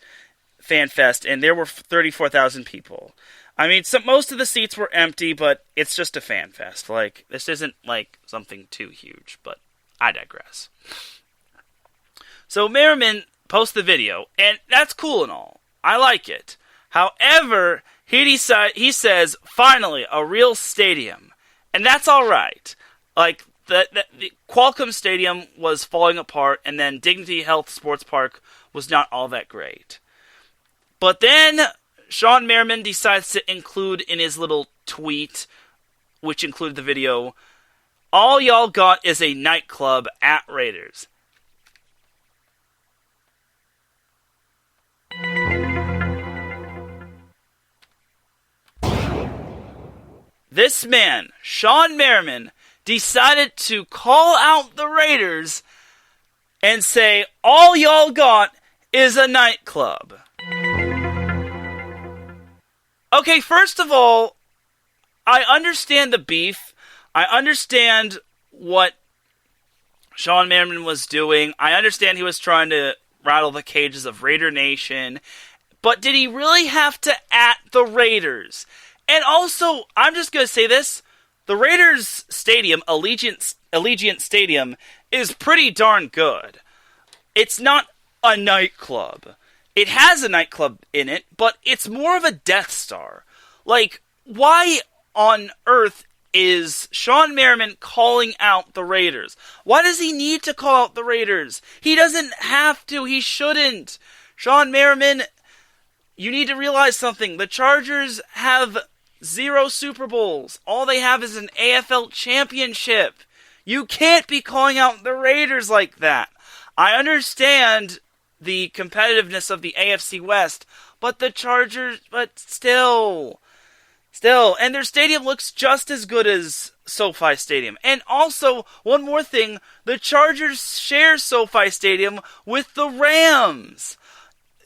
Fan Fest, and there were 34,000 people. I mean, most of the seats were empty, but it's just a fan fest. Like, this isn't, like, something too huge, but I digress. So Merriman posts the video, and that's cool and all. I like it. However, he says, finally, a real stadium. And that's all right. Like, the Qualcomm Stadium was falling apart, and then Dignity Health Sports Park was not all that great. But then Sean Merriman decides to include in his little tweet, which included the video, all y'all got is a nightclub at Raiders. This man, Sean Merriman, decided to call out the Raiders and say, all y'all got is a nightclub. Okay, first of all, I understand the beef. I understand what Sean Merriman was doing. I understand he was trying to rattle the cages of Raider Nation. But did he really have to at the Raiders? And also, I'm just going to say this. The Raiders Stadium, Allegiant Stadium, is pretty darn good. It's not a nightclub. It has a nightclub in it, but it's more of a Death Star. Like, why on earth is Sean Merriman calling out the Raiders? Why does he need to call out the Raiders? He doesn't have to. He shouldn't. Sean Merriman, you need to realize something. The Chargers have 0 Super Bowls. All they have is an AFL championship. You can't be calling out the Raiders like that. I understand the competitiveness of the AFC West, but the Chargers, but still, and their stadium looks just as good as SoFi Stadium. And also, one more thing, the Chargers share SoFi Stadium with the Rams.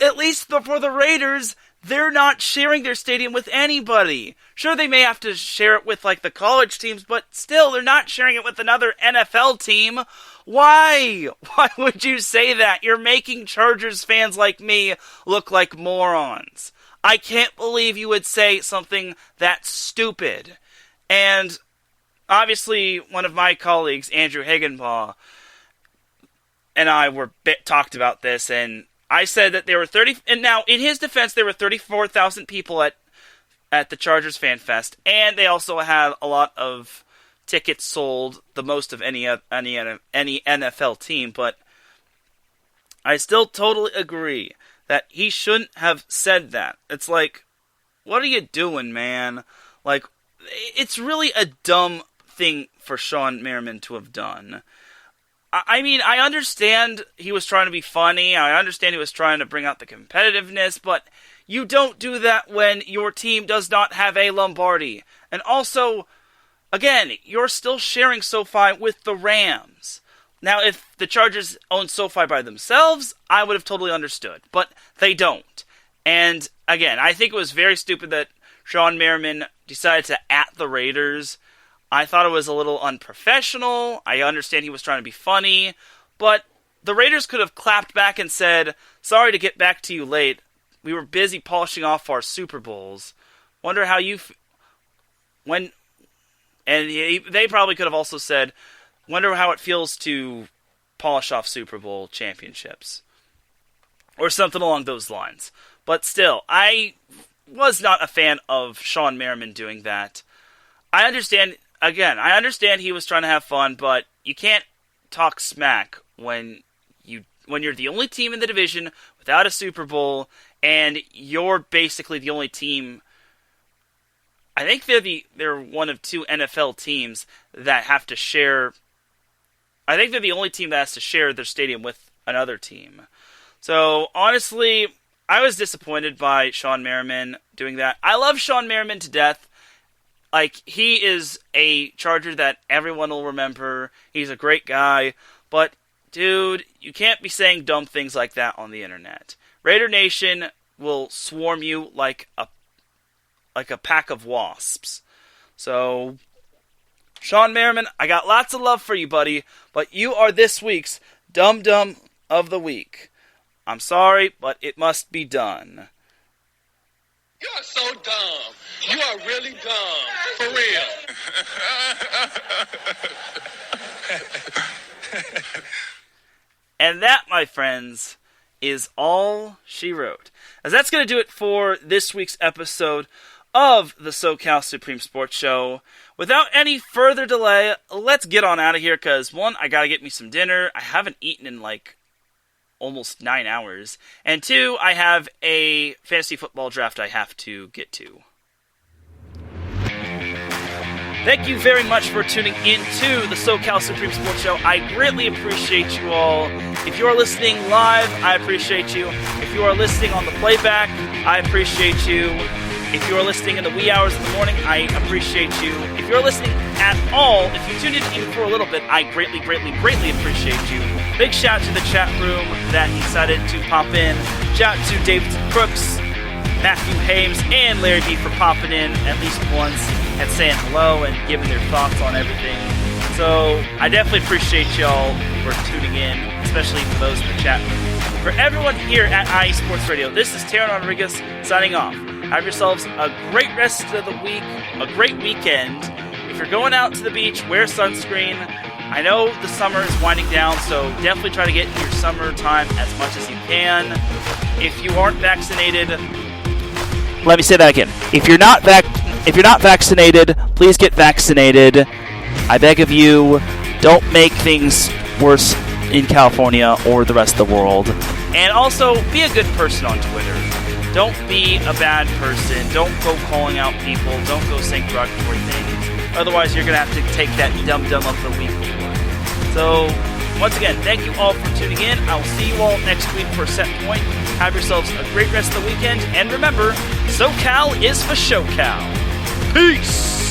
At least for the Raiders, they're not sharing their stadium with anybody. Sure, they may have to share it with, like, the college teams, but still, they're not sharing it with another NFL team. Why? Why would you say that? You're making Chargers fans like me look like morons. I can't believe you would say something that stupid. And obviously, one of my colleagues, Andrew Higginbaugh, and I talked about this, and I said that there were 30, and now in his defense, there were 34,000 people at the Chargers Fan Fest, and they also had a lot of tickets sold, the most of any NFL team, but I still totally agree that he shouldn't have said that. It's like, what are you doing, man? Like, it's really a dumb thing for Sean Merriman to have done. I mean, I understand he was trying to be funny, I understand he was trying to bring out the competitiveness, but you don't do that when your team does not have a Lombardi. And also, again, you're still sharing SoFi with the Rams. Now, if the Chargers own SoFi by themselves, I would have totally understood. But they don't. And, again, I think it was very stupid that Sean Merriman decided to at the Raiders. I thought it was a little unprofessional. I understand he was trying to be funny. But the Raiders could have clapped back and said, sorry to get back to you late. We were busy polishing off our Super Bowls. Wonder how you... And they probably could have also said, wonder how it feels to polish off Super Bowl championships. Or something along those lines. But still, I was not a fan of Sean Merriman doing that. I understand he was trying to have fun, but you can't talk smack when you're the only team in the division without a Super Bowl, and you're basically the only team. I think they're one of 2 NFL teams that have to share. I think they're the only team that has to share their stadium with another team. So honestly, I was disappointed by Sean Merriman doing that. I love Sean Merriman to death. Like, he is a Charger that everyone will remember. He's a great guy. But, dude, you can't be saying dumb things like that on the internet. Raider Nation will swarm you like a pack of wasps. So, Sean Merriman, I got lots of love for you, buddy, but you are this week's Dum Dum of the Week. I'm sorry, but it must be done. You are so dumb. You are really dumb. For real. And that, my friends, is all she wrote. As that's going to do it for this week's episode of the SoCal Supreme Sports Show. Without any further delay, let's get on out of here, because one, I got to get me some dinner. I haven't eaten in like almost 9 hours. And two, I have a fantasy football draft I have to get to. Thank you very much for tuning into the SoCal Supreme Sports Show. I greatly appreciate you all. If you are listening live, I appreciate you. If you are listening on the playback, I appreciate you. If you are listening in the wee hours of the morning, I appreciate you. If you're listening at all, if you tuned in even for a little bit, I greatly, greatly, greatly appreciate you. Big shout to the chat room that decided to pop in. Shout to Davidson Crooks, Matthew Hames, and Larry B for popping in at least once and saying hello and giving their thoughts on everything. So I definitely appreciate y'all for tuning in, especially for those in the chat room. For everyone here at IE Sports Radio, this is Teran Rodriguez signing off. Have yourselves a great rest of the week, a great weekend. If you're going out to the beach, wear sunscreen. I know the summer is winding down, so definitely try to get your summertime as much as you can. If you aren't vaccinated, let me say that again. If you're not vaccinated, please get vaccinated. I beg of you, don't make things worse in California or the rest of the world. And also, be a good person on Twitter. Don't be a bad person. Don't go calling out people. Don't go saying derogatory things. Otherwise, you're going to have to take that dum-dum of the week award. So, once again, thank you all for tuning in. I will see you all next week for Set Point. Have yourselves a great rest of the weekend. And remember, SoCal is for SoCal. Peace!